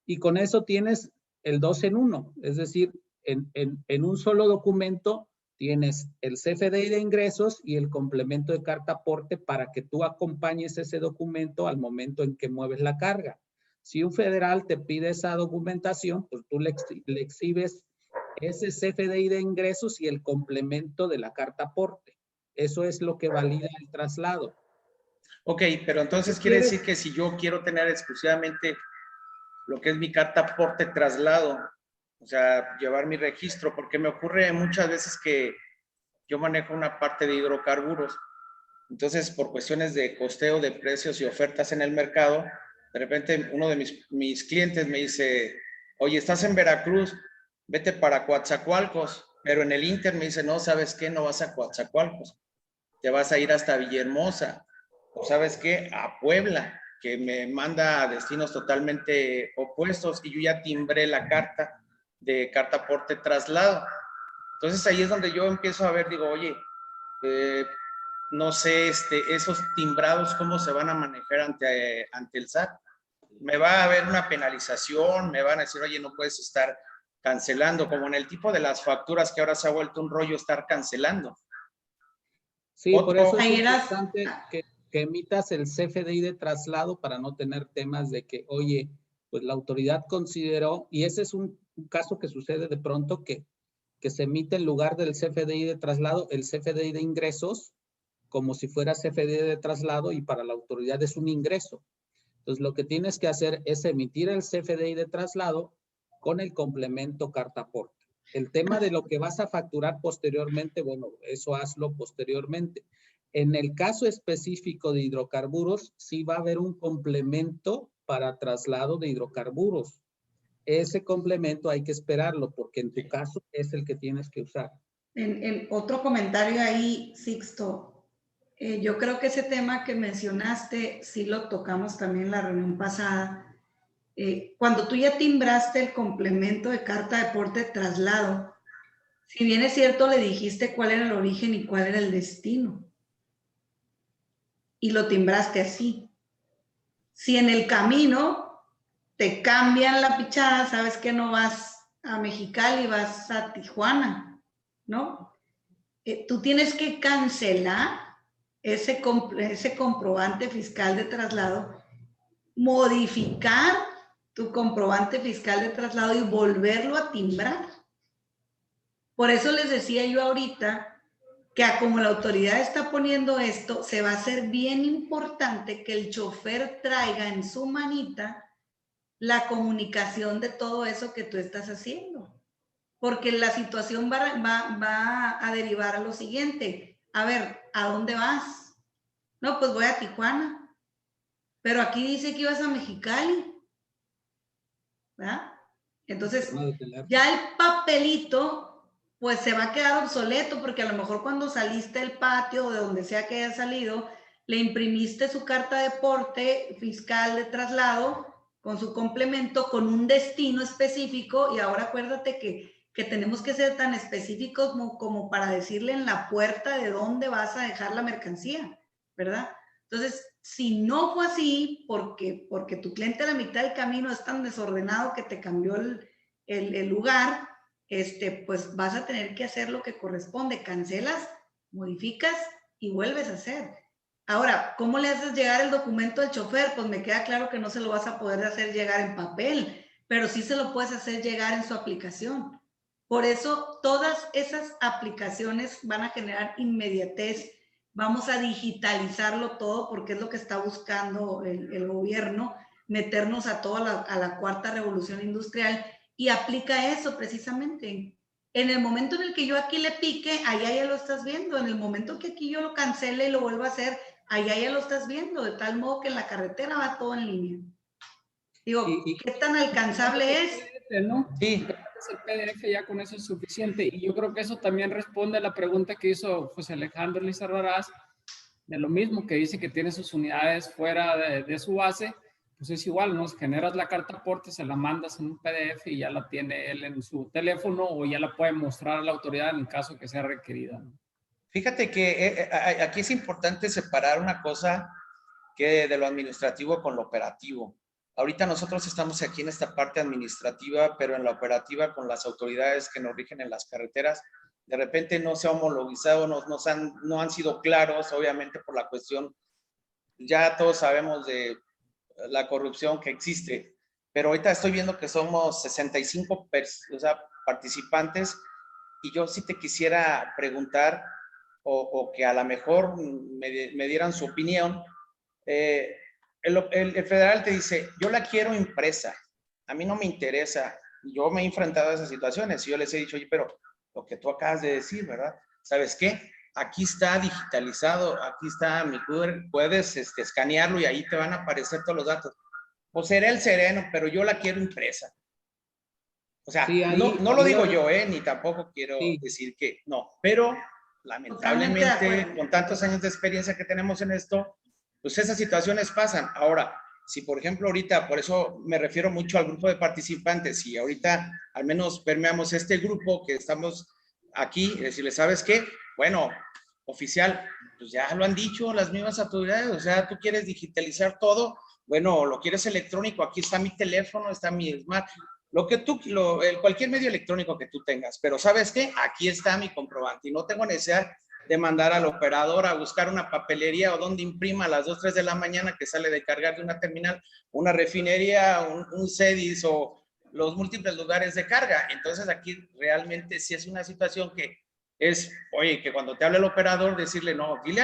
Y con eso tienes el 2 en 1. Es decir, en un solo documento tienes el CFDI de ingresos y el complemento de carta aporte para que tú acompañes ese documento al momento en que mueves la carga. Si un federal te pide esa documentación, pues tú le exhibes ese CFDI de ingresos y el complemento de la carta aporte. Eso es lo que valida el traslado. Ok, pero entonces quiere decir que si yo quiero tener exclusivamente lo que es mi carta aporte traslado, o sea, llevar mi registro, porque me ocurre muchas veces que yo manejo una parte de hidrocarburos. Entonces, por cuestiones de costeo de precios y ofertas en el mercado, de repente uno de mis clientes me dice, oye, estás en Veracruz, vete para Coatzacoalcos, pero en el Inter me dice, no, ¿sabes qué? No vas a Coatzacoalcos, te vas a ir hasta Villahermosa, o ¿sabes qué? A Puebla, que me manda a destinos totalmente opuestos y yo ya timbré la carta de carta aporte traslado. Entonces ahí es donde yo empiezo a ver, digo, oye, no sé, esos timbrados, ¿cómo se van a manejar ante el SAT? Me va a haber una penalización, me van a decir, oye, no puedes estar cancelando, como en el tipo de las facturas que ahora se ha vuelto un rollo estar cancelando. Sí, por eso es importante que emitas el CFDI de traslado para no tener temas de que, oye, pues la autoridad consideró, y ese es un caso que sucede de pronto, que se emite en lugar del CFDI de traslado, el CFDI de ingresos, como si fuera CFDI de traslado, y para la autoridad es un ingreso. Entonces, lo que tienes que hacer es emitir el CFDI de traslado con el complemento carta aporte. El tema de lo que vas a facturar posteriormente, bueno, eso hazlo posteriormente. En el caso específico de hidrocarburos, sí va a haber un complemento para traslado de hidrocarburos. Ese complemento hay que esperarlo porque en tu caso es el que tienes que usar. En otro comentario ahí, Sixto, yo creo que ese tema que mencionaste sí lo tocamos también en la reunión pasada. Cuando tú ya timbraste el complemento de carta de aporte de traslado, si bien es cierto, le dijiste cuál era el origen y cuál era el destino. Y lo timbraste así. Si en el camino te cambian la pichada, sabes que no vas a Mexicali, vas a Tijuana, ¿no? Tú tienes que cancelar ese comprobante fiscal de traslado, modificar tu comprobante fiscal de traslado y volverlo a timbrar. Por eso les decía yo ahorita que como la autoridad está poniendo esto, se va a hacer bien importante que el chofer traiga en su manita la comunicación de todo eso que tú estás haciendo. Porque la situación va a derivar a lo siguiente. A ver, ¿a dónde vas? No, pues voy a Tijuana. Pero aquí dice que ibas a Mexicali. ¿Verdad? Entonces, ya el papelito pues se va a quedar obsoleto porque a lo mejor cuando saliste del patio o de donde sea que haya salido, le imprimiste su carta de aporte fiscal de traslado con su complemento, con un destino específico, y ahora acuérdate que tenemos que ser tan específicos como para decirle en la puerta de dónde vas a dejar la mercancía, ¿verdad? Entonces, si no fue así, porque tu cliente a la mitad del camino es tan desordenado que te cambió el lugar, pues vas a tener que hacer lo que corresponde, cancelas, modificas y vuelves a hacer. Ahora, ¿cómo le haces llegar el documento al chofer? Pues me queda claro que no se lo vas a poder hacer llegar en papel, pero sí se lo puedes hacer llegar en su aplicación. Por eso todas esas aplicaciones van a generar inmediatez. Vamos a digitalizarlo todo porque es lo que está buscando el gobierno, meternos a toda a la cuarta revolución industrial, y aplica eso precisamente. En el momento en el que yo aquí le pique, allá ya lo estás viendo. En el momento que aquí yo lo cancele y lo vuelva a hacer, allá ya lo estás viendo, de tal modo que en la carretera va todo en línea. Digo, ¿qué tan alcanzable es? ¿No? Sí. El PDF ya con eso es suficiente. Y yo creo que eso también responde a la pregunta que hizo José Alejandro Lizarrarás, de lo mismo, que dice que tiene sus unidades fuera de su base. Pues es igual, ¿no? Generas la carta aporte, se la mandas en un PDF y ya la tiene él en su teléfono, o ya la puede mostrar a la autoridad en caso que sea requerida, ¿no? Fíjate que aquí es importante separar una cosa que de lo administrativo con lo operativo. Ahorita nosotros estamos aquí en esta parte administrativa, pero en la operativa con las autoridades que nos rigen en las carreteras, de repente no se ha homologado, no han sido claros, obviamente por la cuestión, ya todos sabemos de la corrupción que existe, pero ahorita estoy viendo que somos 65 participantes, y yo sí te quisiera preguntar, o que a lo mejor me dieran su opinión. El federal te dice, yo la quiero impresa, a mí no me interesa. Yo me he enfrentado a esas situaciones y yo les he dicho, oye, pero lo que tú acabas de decir, ¿verdad? ¿Sabes qué? Aquí está digitalizado, aquí está mi QR, puedes escanearlo y ahí te van a aparecer todos los datos. Pues seré el sereno, pero yo la quiero impresa. O sea, sí, no lo digo yo, ni tampoco quiero decir que no, pero lamentablemente con tantos años de experiencia que tenemos en esto, pues esas situaciones pasan. Ahora, si por ejemplo ahorita, por eso me refiero mucho al grupo de participantes, si ahorita al menos permeamos este grupo que estamos aquí, decirle, ¿sabes qué? Bueno, oficial, pues ya lo han dicho las mismas autoridades, o sea, tú quieres digitalizar todo, bueno, lo quieres electrónico, aquí está mi teléfono, está mi smart, lo que tú, cualquier medio electrónico que tú tengas, pero ¿sabes qué? Aquí está mi comprobante y no tengo necesidad de mandar al operador a buscar una papelería o donde imprima a las 2, 3 de la mañana que sale de cargar de una terminal, una refinería, un CEDIS o los múltiples lugares de carga. Entonces aquí realmente sí es una situación que es, oye, que cuando te habla el operador decirle, no, dile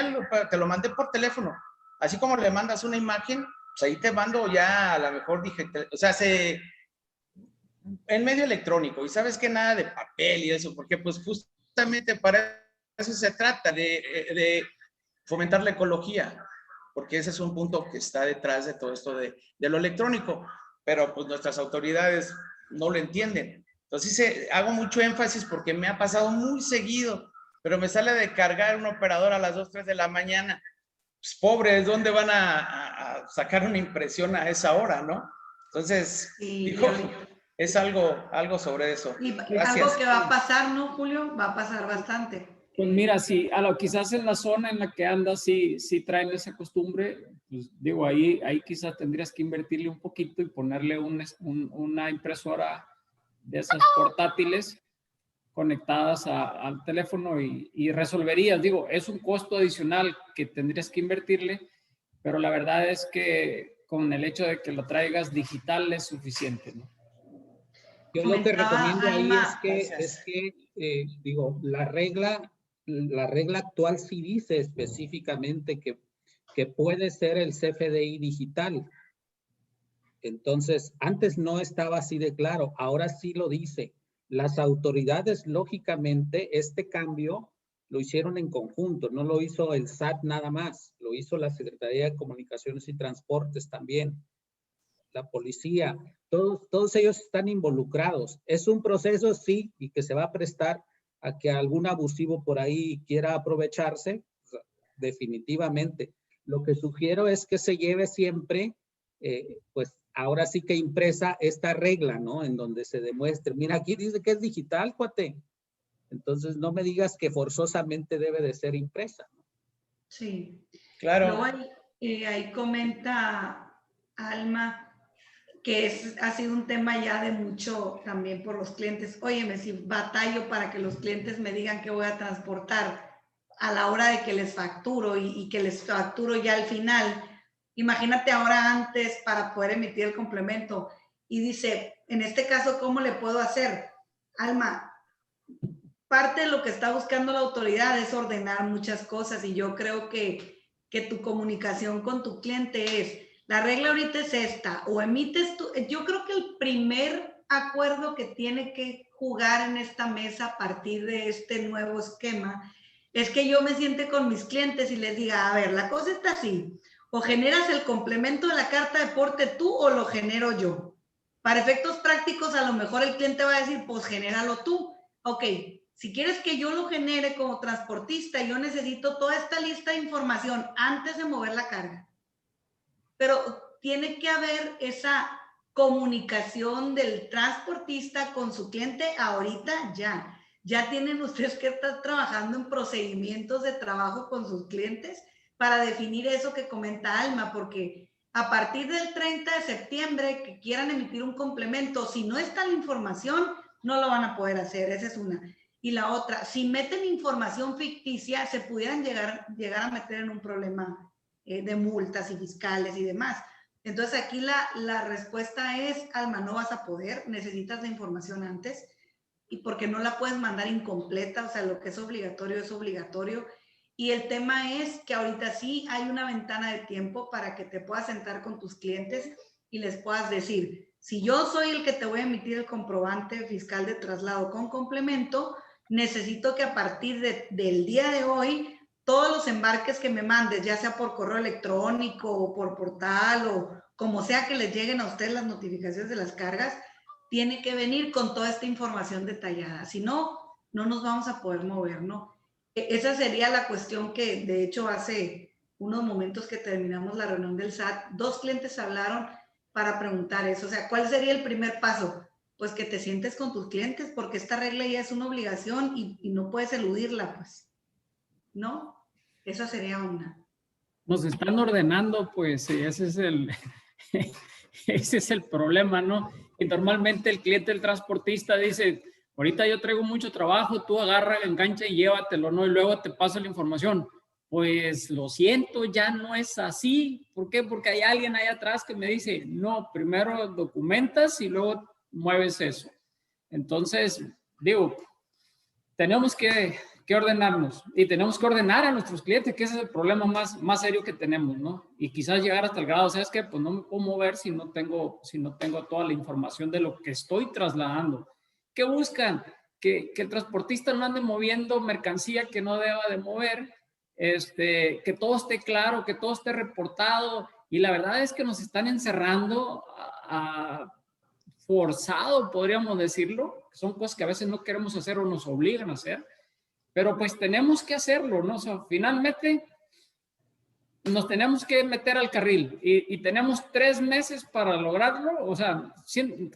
te lo mandé por teléfono. Así como le mandas una imagen, pues ahí te mando ya a lo mejor digital, o sea, en medio electrónico, y sabes que nada de papel y eso, porque pues justamente para eso se trata, de fomentar la ecología, porque ese es un punto que está detrás de todo esto de lo electrónico, pero pues nuestras autoridades no lo entienden. Entonces hago mucho énfasis porque me ha pasado muy seguido, pero me sale de cargar un operador a las 2, 3 de la mañana. Pues pobres, ¿dónde van a sacar una impresión a esa hora, no? Entonces, digo, es algo sobre eso. Y algo que va a pasar, ¿no, Julio? Va a pasar bastante. Pues mira, sí, quizás en la zona en la que andas sí traen esa costumbre, pues digo, ahí quizás tendrías que invertirle un poquito y ponerle una impresora de esas portátiles conectadas al teléfono y resolverías. Digo, es un costo adicional que tendrías que invertirle, pero la verdad es que con el hecho de que lo traigas digital es suficiente, ¿no? Yo lo que recomiendo ahí es que digo, la regla actual sí dice específicamente que puede ser el CFDI digital. Entonces, antes no estaba así de claro, ahora sí lo dice. Las autoridades, lógicamente, este cambio lo hicieron en conjunto, no lo hizo el SAT nada más, lo hizo la Secretaría de Comunicaciones y Transportes también, la policía, todos ellos están involucrados. Es un proceso, sí, y que se va a prestar a que algún abusivo por ahí quiera aprovecharse, definitivamente. Lo que sugiero es que se lleve siempre, pues ahora sí que impresa esta regla, ¿no? En donde se demuestre, mira, aquí dice que es digital, cuate. Entonces no me digas que forzosamente debe de ser impresa, ¿no? Sí. Claro. Luego ahí comenta Alma que ha sido un tema ya de mucho también por los clientes. Óyeme, si batallo para que los clientes me digan que voy a transportar a la hora de que les facturo y que les facturo ya al final. Imagínate ahora antes para poder emitir el complemento. y dice, en este caso, ¿cómo le puedo hacer? Alma, parte de lo que está buscando la autoridad es ordenar muchas cosas y yo creo que tu comunicación con tu cliente es, la regla ahorita es esta, o emites tú, yo creo que el primer acuerdo que tiene que jugar en esta mesa a partir de este nuevo esquema es que yo me siente con mis clientes y les diga, a ver, la cosa está así, o generas el complemento de la carta de porte tú o lo genero yo. Para efectos prácticos, a lo mejor el cliente va a decir, pues genéralo tú. Ok, si quieres que yo lo genere como transportista, yo necesito toda esta lista de información antes de mover la carga. Pero tiene que haber esa comunicación del transportista con su cliente ahorita ya. Ya tienen ustedes que estar trabajando en procedimientos de trabajo con sus clientes para definir eso que comenta Alma, porque a partir del 30 de septiembre que quieran emitir un complemento, si no está la información, no lo van a poder hacer. Esa es una. Y la otra, si meten información ficticia, se pudieran llegar a meter en un problema de multas y fiscales y demás. Entonces aquí la respuesta es, Alma, no vas a poder, necesitas la información antes y porque no la puedes mandar incompleta, o sea, lo que es obligatorio es obligatorio. Y el tema es que ahorita sí hay una ventana de tiempo para que te puedas sentar con tus clientes y les puedas decir, si yo soy el que te voy a emitir el comprobante fiscal de traslado con complemento, necesito que a partir del día de hoy, todos los embarques que me mandes, ya sea por correo electrónico o por portal o como sea que les lleguen a ustedes las notificaciones de las cargas, tiene que venir con toda esta información detallada. Si no, no nos vamos a poder mover, ¿no? Esa sería la cuestión que, de hecho, hace unos momentos que terminamos la reunión del SAT, 2 clientes hablaron para preguntar eso. O sea, ¿cuál sería el primer paso? Pues que te sientes con tus clientes, porque esta regla ya es una obligación y no puedes eludirla, pues. ¿No? Esa sería una. Nos están ordenando, pues ese es ese es el problema, ¿no? Y normalmente el cliente, el transportista dice, ahorita yo traigo mucho trabajo, tú agarra, engancha y llévatelo, ¿no? Y luego te paso la información. Pues lo siento, ya no es así. ¿Por qué? Porque hay alguien ahí atrás que me dice, no, primero documentas y luego mueves eso. Entonces, digo, tenemos que ordenarnos y tenemos que ordenar a nuestros clientes, que ese es el problema más serio que tenemos, ¿no? Y quizás llegar hasta el grado, ¿sabes qué? Pues no me puedo mover si no tengo toda la información de lo que estoy trasladando. ¿Qué buscan? Que el transportista no ande moviendo mercancía que no deba de mover, que todo esté claro, que todo esté reportado. Y la verdad es que nos están encerrando forzado, podríamos decirlo. Son cosas que a veces no queremos hacer o nos obligan a hacer. Pero pues tenemos que hacerlo, ¿no? O sea, finalmente nos tenemos que meter al carril y tenemos 3 meses para lograrlo, o sea,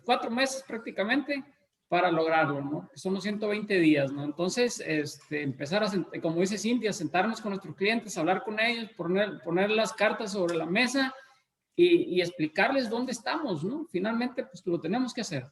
4 meses prácticamente para lograrlo, ¿no? Son los 120 días, ¿no? Entonces, empezar a, como dice Cintia, sentarnos con nuestros clientes, hablar con ellos, poner las cartas sobre la mesa y explicarles dónde estamos, ¿no? Finalmente, pues lo tenemos que hacer.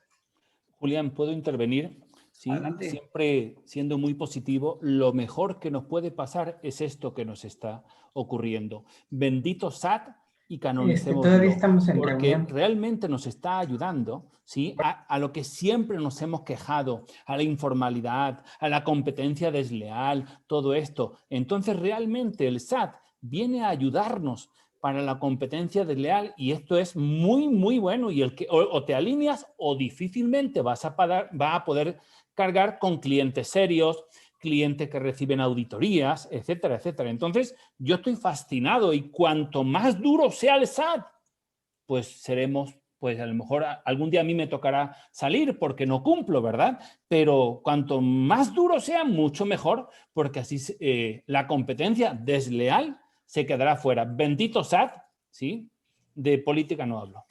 Julián, ¿puedo intervenir? Sí, adelante. Siempre siendo muy positivo, lo mejor que nos puede pasar es esto que nos está ocurriendo. Bendito SAT y canonicémoslo, todavía estamos en porque reunión. realmente nos está ayudando, ¿sí? A lo que siempre nos hemos quejado, a la informalidad, a la competencia desleal, todo esto. Entonces, realmente el SAT viene a ayudarnos para la competencia desleal y esto es muy, muy bueno y el que o te alineas o difícilmente va a poder cargar con clientes serios, clientes que reciben auditorías, etcétera, etcétera. Entonces, yo estoy fascinado y cuanto más duro sea el SAT, pues seremos, pues a lo mejor algún día a mí me tocará salir porque no cumplo, ¿verdad? Pero cuanto más duro sea, mucho mejor, porque así la competencia desleal se quedará fuera. Bendito SAT, ¿sí? De política no hablo.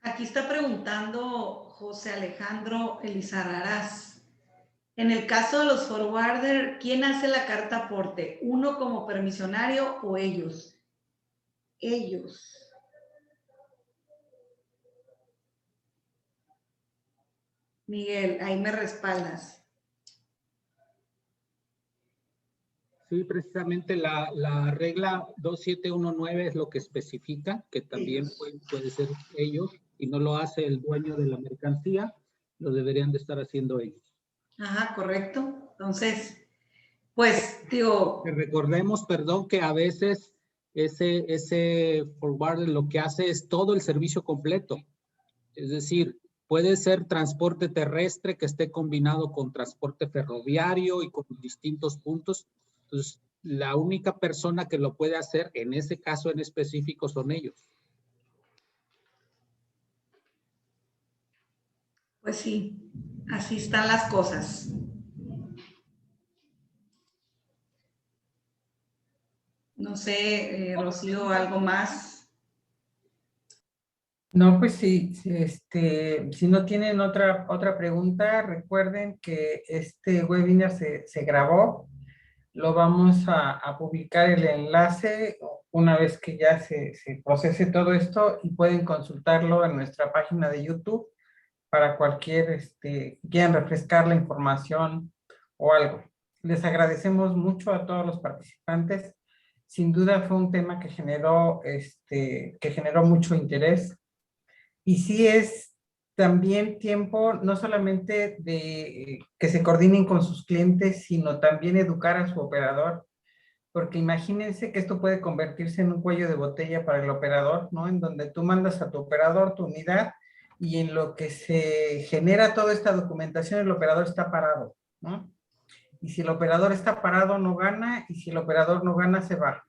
Aquí está preguntando José Alejandro Elizarrarás. En el caso de los forwarder, ¿quién hace la carta aporte? ¿Uno como permisionario o ellos? Ellos. Miguel, ahí me respaldas. Sí, precisamente la regla 2719 es lo que especifica, que también puede ser ellos. y no lo hace el dueño de la mercancía, lo deberían de estar haciendo ellos. Ajá, correcto. Entonces, pues, digo... Que recordemos, perdón, que a veces ese forwarder lo que hace es todo el servicio completo. Es decir, puede ser transporte terrestre que esté combinado con transporte ferroviario y con distintos puntos. Entonces, la única persona que lo puede hacer en ese caso en específico son ellos. Pues sí, así están las cosas. No sé, Rocío, ¿algo más? No, pues sí, si no tienen otra pregunta, recuerden que este webinar se grabó. Lo vamos a publicar el enlace una vez que ya se procese todo esto y pueden consultarlo en nuestra página de YouTube para cualquier, quieran refrescar la información o algo. Les agradecemos mucho a todos los participantes. Sin duda fue un tema que generó mucho interés. Y sí es también tiempo no solamente de que se coordinen con sus clientes, sino también educar a su operador, porque imagínense que esto puede convertirse en un cuello de botella para el operador, ¿no? En donde tú mandas a tu operador tu unidad y en lo que se genera toda esta documentación, el operador está parado, ¿no? Y si el operador está parado, no gana, y si el operador no gana, se va.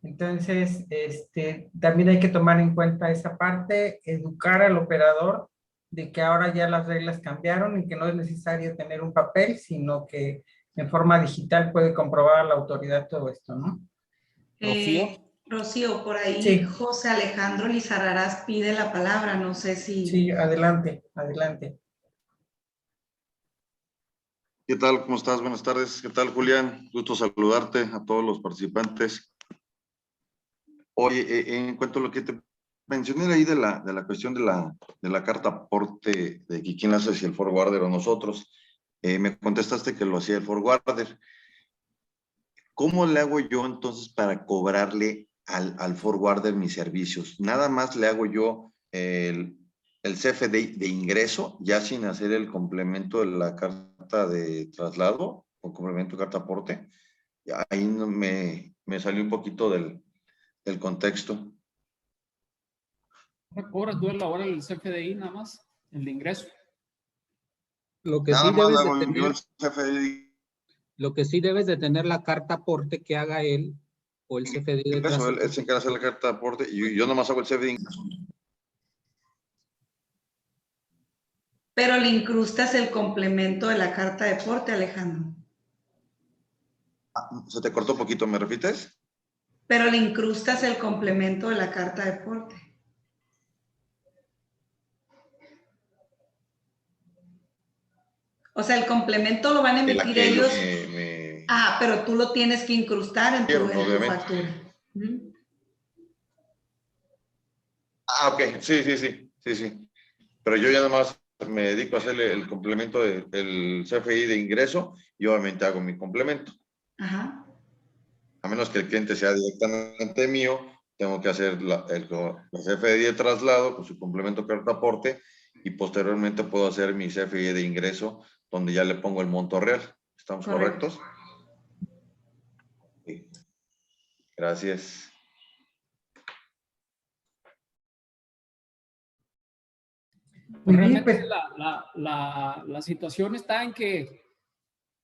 Entonces, también hay que tomar en cuenta esa parte, educar al operador de que ahora ya las reglas cambiaron y que no es necesario tener un papel, sino que en forma digital puede comprobar a la autoridad todo esto, ¿no? Rocío. Rocío, por ahí Sí. José Alejandro Lizarrarás pide la palabra, no sé si... Sí, adelante, adelante. ¿Qué tal? ¿Cómo estás? Buenas tardes. ¿Qué tal, Julián? Gusto saludarte a todos los participantes. Oye, en cuanto a lo que te mencioné ahí de la cuestión de la carta aporte, de que quién la hace, si el forwarder o nosotros, me contestaste que lo hacía el forwarder. ¿Cómo le hago yo entonces para cobrarle al forwarder mis servicios? Nada más le hago yo el CFDI de ingreso, ya sin hacer el complemento de la carta de traslado o complemento de carta aporte. Ahí me salió un poquito del contexto. ¿No cobras tú ahora el CFDI nada más? El de ingreso. Lo que Nada sí más debes le hago de yo tener, el CFDI. lo que sí debes de tener la carta aporte que haga él o el CFDI de Ingreso, él traslado. se encarga de hacer la carta de aporte y yo nomás hago el CFDI. Pero le incrustas el complemento de la carta de porte, Alejandro. Se te cortó un poquito, ¿me repites? Pero le incrustas el complemento de la carta de porte. O sea, el complemento lo van a emitir ellos. Ah, pero tú lo tienes que incrustar en tu factura. Ah, ok. Sí. Pero yo ya nada más me dedico a hacerle el complemento del CFDI de ingreso y obviamente hago mi complemento. Ajá. A menos que el cliente sea directamente mío, tengo que hacer el CFDI de traslado con su complemento carta aporte y posteriormente puedo hacer mi CFDI de ingreso donde ya le pongo el monto real. ¿Estamos correctos? Sí. Gracias. Muy bien, Realmente pues. la situación está en que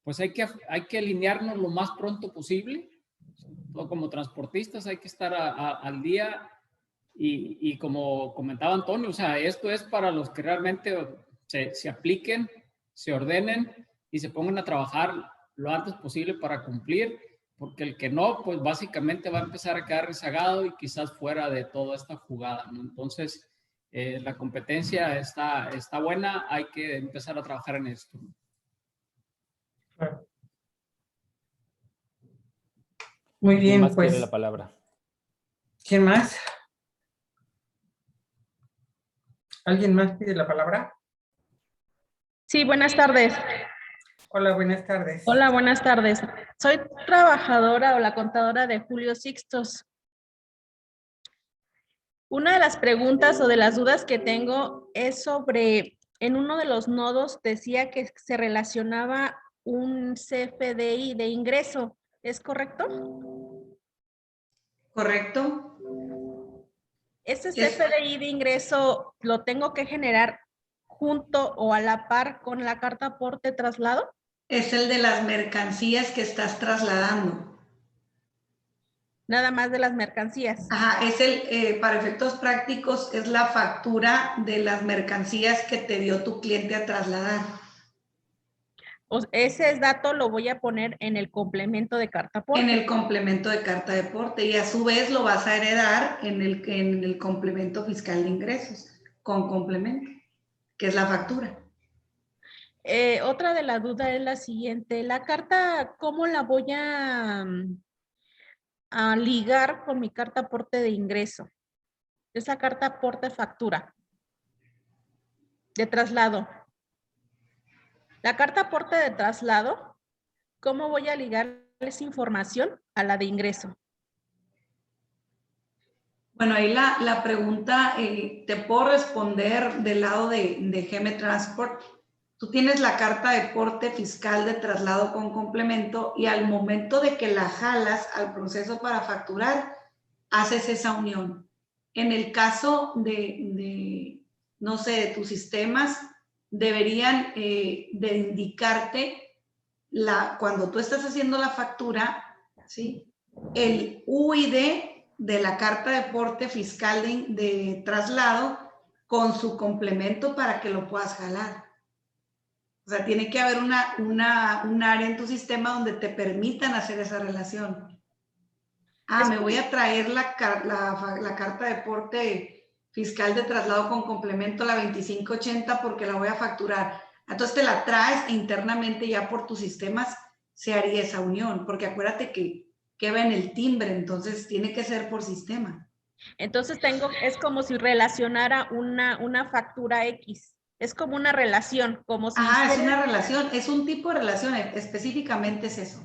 pues hay que alinearnos lo más pronto posible. Como transportistas hay que estar al día y como comentaba Antonio, o sea, esto es para los que realmente se apliquen, se ordenen y se pongan a trabajar lo antes posible para cumplir, porque el que no, pues básicamente va a empezar a quedar rezagado y quizás fuera de toda esta jugada, ¿no? Entonces, la competencia está buena, hay que empezar a trabajar en esto. Muy ¿Quién bien, más pues. quiere la palabra? ¿Quién más? ¿Alguien más pide la palabra? Sí, buenas tardes. Hola, buenas tardes. Hola, buenas tardes. Soy trabajadora o la contadora de Julio Sixtos. Una de las preguntas o de las dudas que tengo es sobre, en uno de los nodos decía que se relacionaba un CFDI de ingreso, ¿es correcto? ¿Correcto? ¿Ese Es- CFDI de ingreso lo tengo que generar junto o a la par con la carta aporte traslado? Es el de las mercancías que estás trasladando. Nada más de las mercancías. Ajá, para efectos prácticos, es la factura de las mercancías que te dio tu cliente a trasladar. Ese dato lo voy a poner en el complemento de carta aporte. En el complemento de carta de aporte, y a su vez lo vas a heredar en el complemento fiscal de ingresos, con complemento, que es la factura. Otra de la duda es la siguiente. La carta, ¿cómo la voy a ligar con mi carta aporte de ingreso? Esa carta aporte factura de traslado. La carta aporte de traslado, ¿cómo voy a ligar esa información a la de ingreso? Bueno, ahí la pregunta te puedo responder del lado de GM Transport. Tú tienes la carta de aporte fiscal de traslado con complemento y al momento de que la jalas al proceso para facturar, haces esa unión. En el caso no sé, de tus sistemas, deberían de indicarte cuando tú estás haciendo la factura, ¿sí? El UID de la carta de aporte fiscal de traslado con su complemento para que lo puedas jalar. O sea, tiene que haber un área en tu sistema donde te permitan hacer esa relación. Me voy a traer la carta de aporte fiscal de traslado con complemento, la 2580, porque la voy a facturar. Entonces te la traes e internamente ya por tus sistemas se haría esa unión, porque acuérdate que va en el timbre, entonces tiene que ser por sistema. Entonces es como si relacionara una factura X. Es como una relación, como si... Es una relación, es un tipo de relación, específicamente es eso.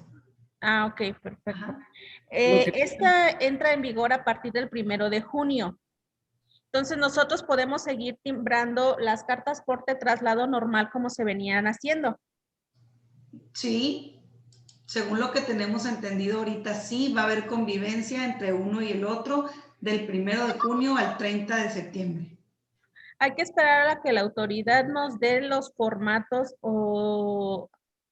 Ok, perfecto. Esta entra en vigor a partir del 1 de junio. Entonces nosotros podemos seguir timbrando las cartas porte traslado normal como se venían haciendo. Sí, según lo que tenemos entendido ahorita, sí va a haber convivencia entre uno y el otro del 1 de junio al 30 de septiembre. Hay que esperar a que la autoridad nos dé los formatos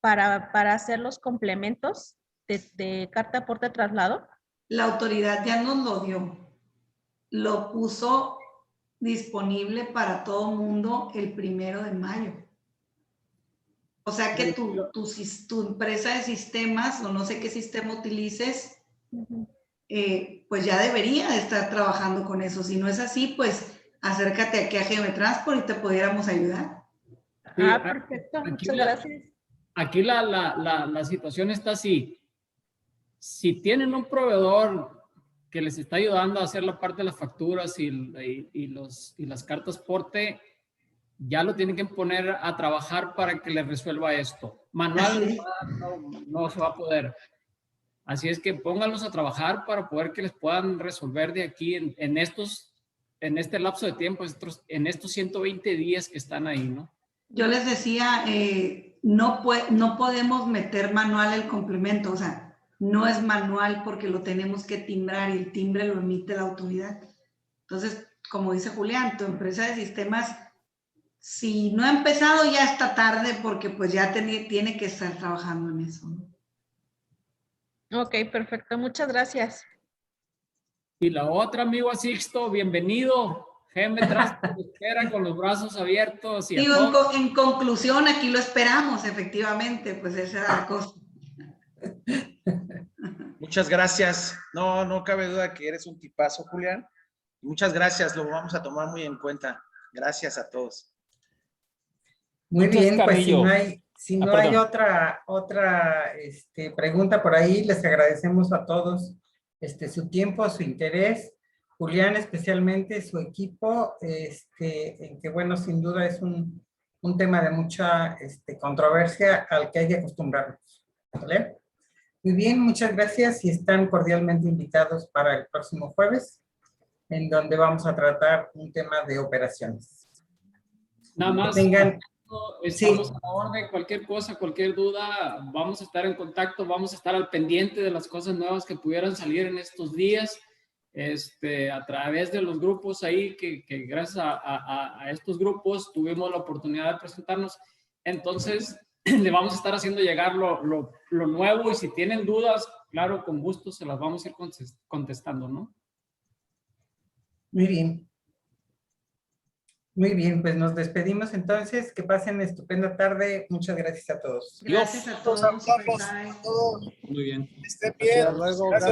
para hacer los complementos de carta aporte traslado. La autoridad ya nos lo dio. Lo puso disponible para todo mundo el 1 de mayo. O sea que tu empresa de sistemas, o no sé qué sistema utilices, pues ya debería de estar trabajando con eso. Si no es así, pues acércate aquí a GM Transport y te pudiéramos ayudar. Sí, Perfecto, muchas gracias. Aquí la situación está así. Si tienen un proveedor que les está ayudando a hacer la parte de las facturas y las cartas porte, ya lo tienen que poner a trabajar para que les resuelva esto. Manual no se va a poder. Así es que pónganlos a trabajar para poder que les puedan resolver de aquí en este lapso de tiempo, en estos 120 días que están ahí, ¿no? Yo les decía, no podemos meter manual el complemento, o sea, no es manual porque lo tenemos que timbrar y el timbre lo emite la autoridad. Entonces, como dice Julián, tu empresa de sistemas, si no ha empezado ya está tarde porque pues ya tiene que estar trabajando en eso, ¿no? Ok, perfecto, muchas gracias. Y la otra, amigo Sixto, bienvenido. GM Transport espera con los brazos abiertos. Digo, en conclusión, aquí lo esperamos, efectivamente, pues esa era la cosa. Muchas gracias. No cabe duda que eres un tipazo, Julián. Muchas gracias, lo vamos a tomar muy en cuenta. Gracias a todos. Muy bien, pues si no hay perdón. otra pregunta por ahí, les agradecemos a todos su tiempo, su interés. Julián, especialmente su equipo, en que bueno, sin duda es un tema de mucha controversia al que hay que acostumbrarnos. ¿Vale? Muy bien, muchas gracias y están cordialmente invitados para el próximo jueves. en donde vamos a tratar un tema de operaciones. Nada más. Tengan, estamos a la orden, cualquier cosa, cualquier duda, vamos a estar en contacto, vamos a estar al pendiente de las cosas nuevas que pudieran salir en estos días, a través de los grupos ahí, que gracias a estos grupos tuvimos la oportunidad de presentarnos. Entonces, le vamos a estar haciendo llegar lo nuevo, y si tienen dudas, claro, con gusto se las vamos a ir contestando, ¿no? muy bien. Muy bien, pues nos despedimos entonces. Que pasen estupenda tarde. Muchas gracias a todos. Gracias a todos. Muy bien. Estén bien. Hasta luego. Gracias.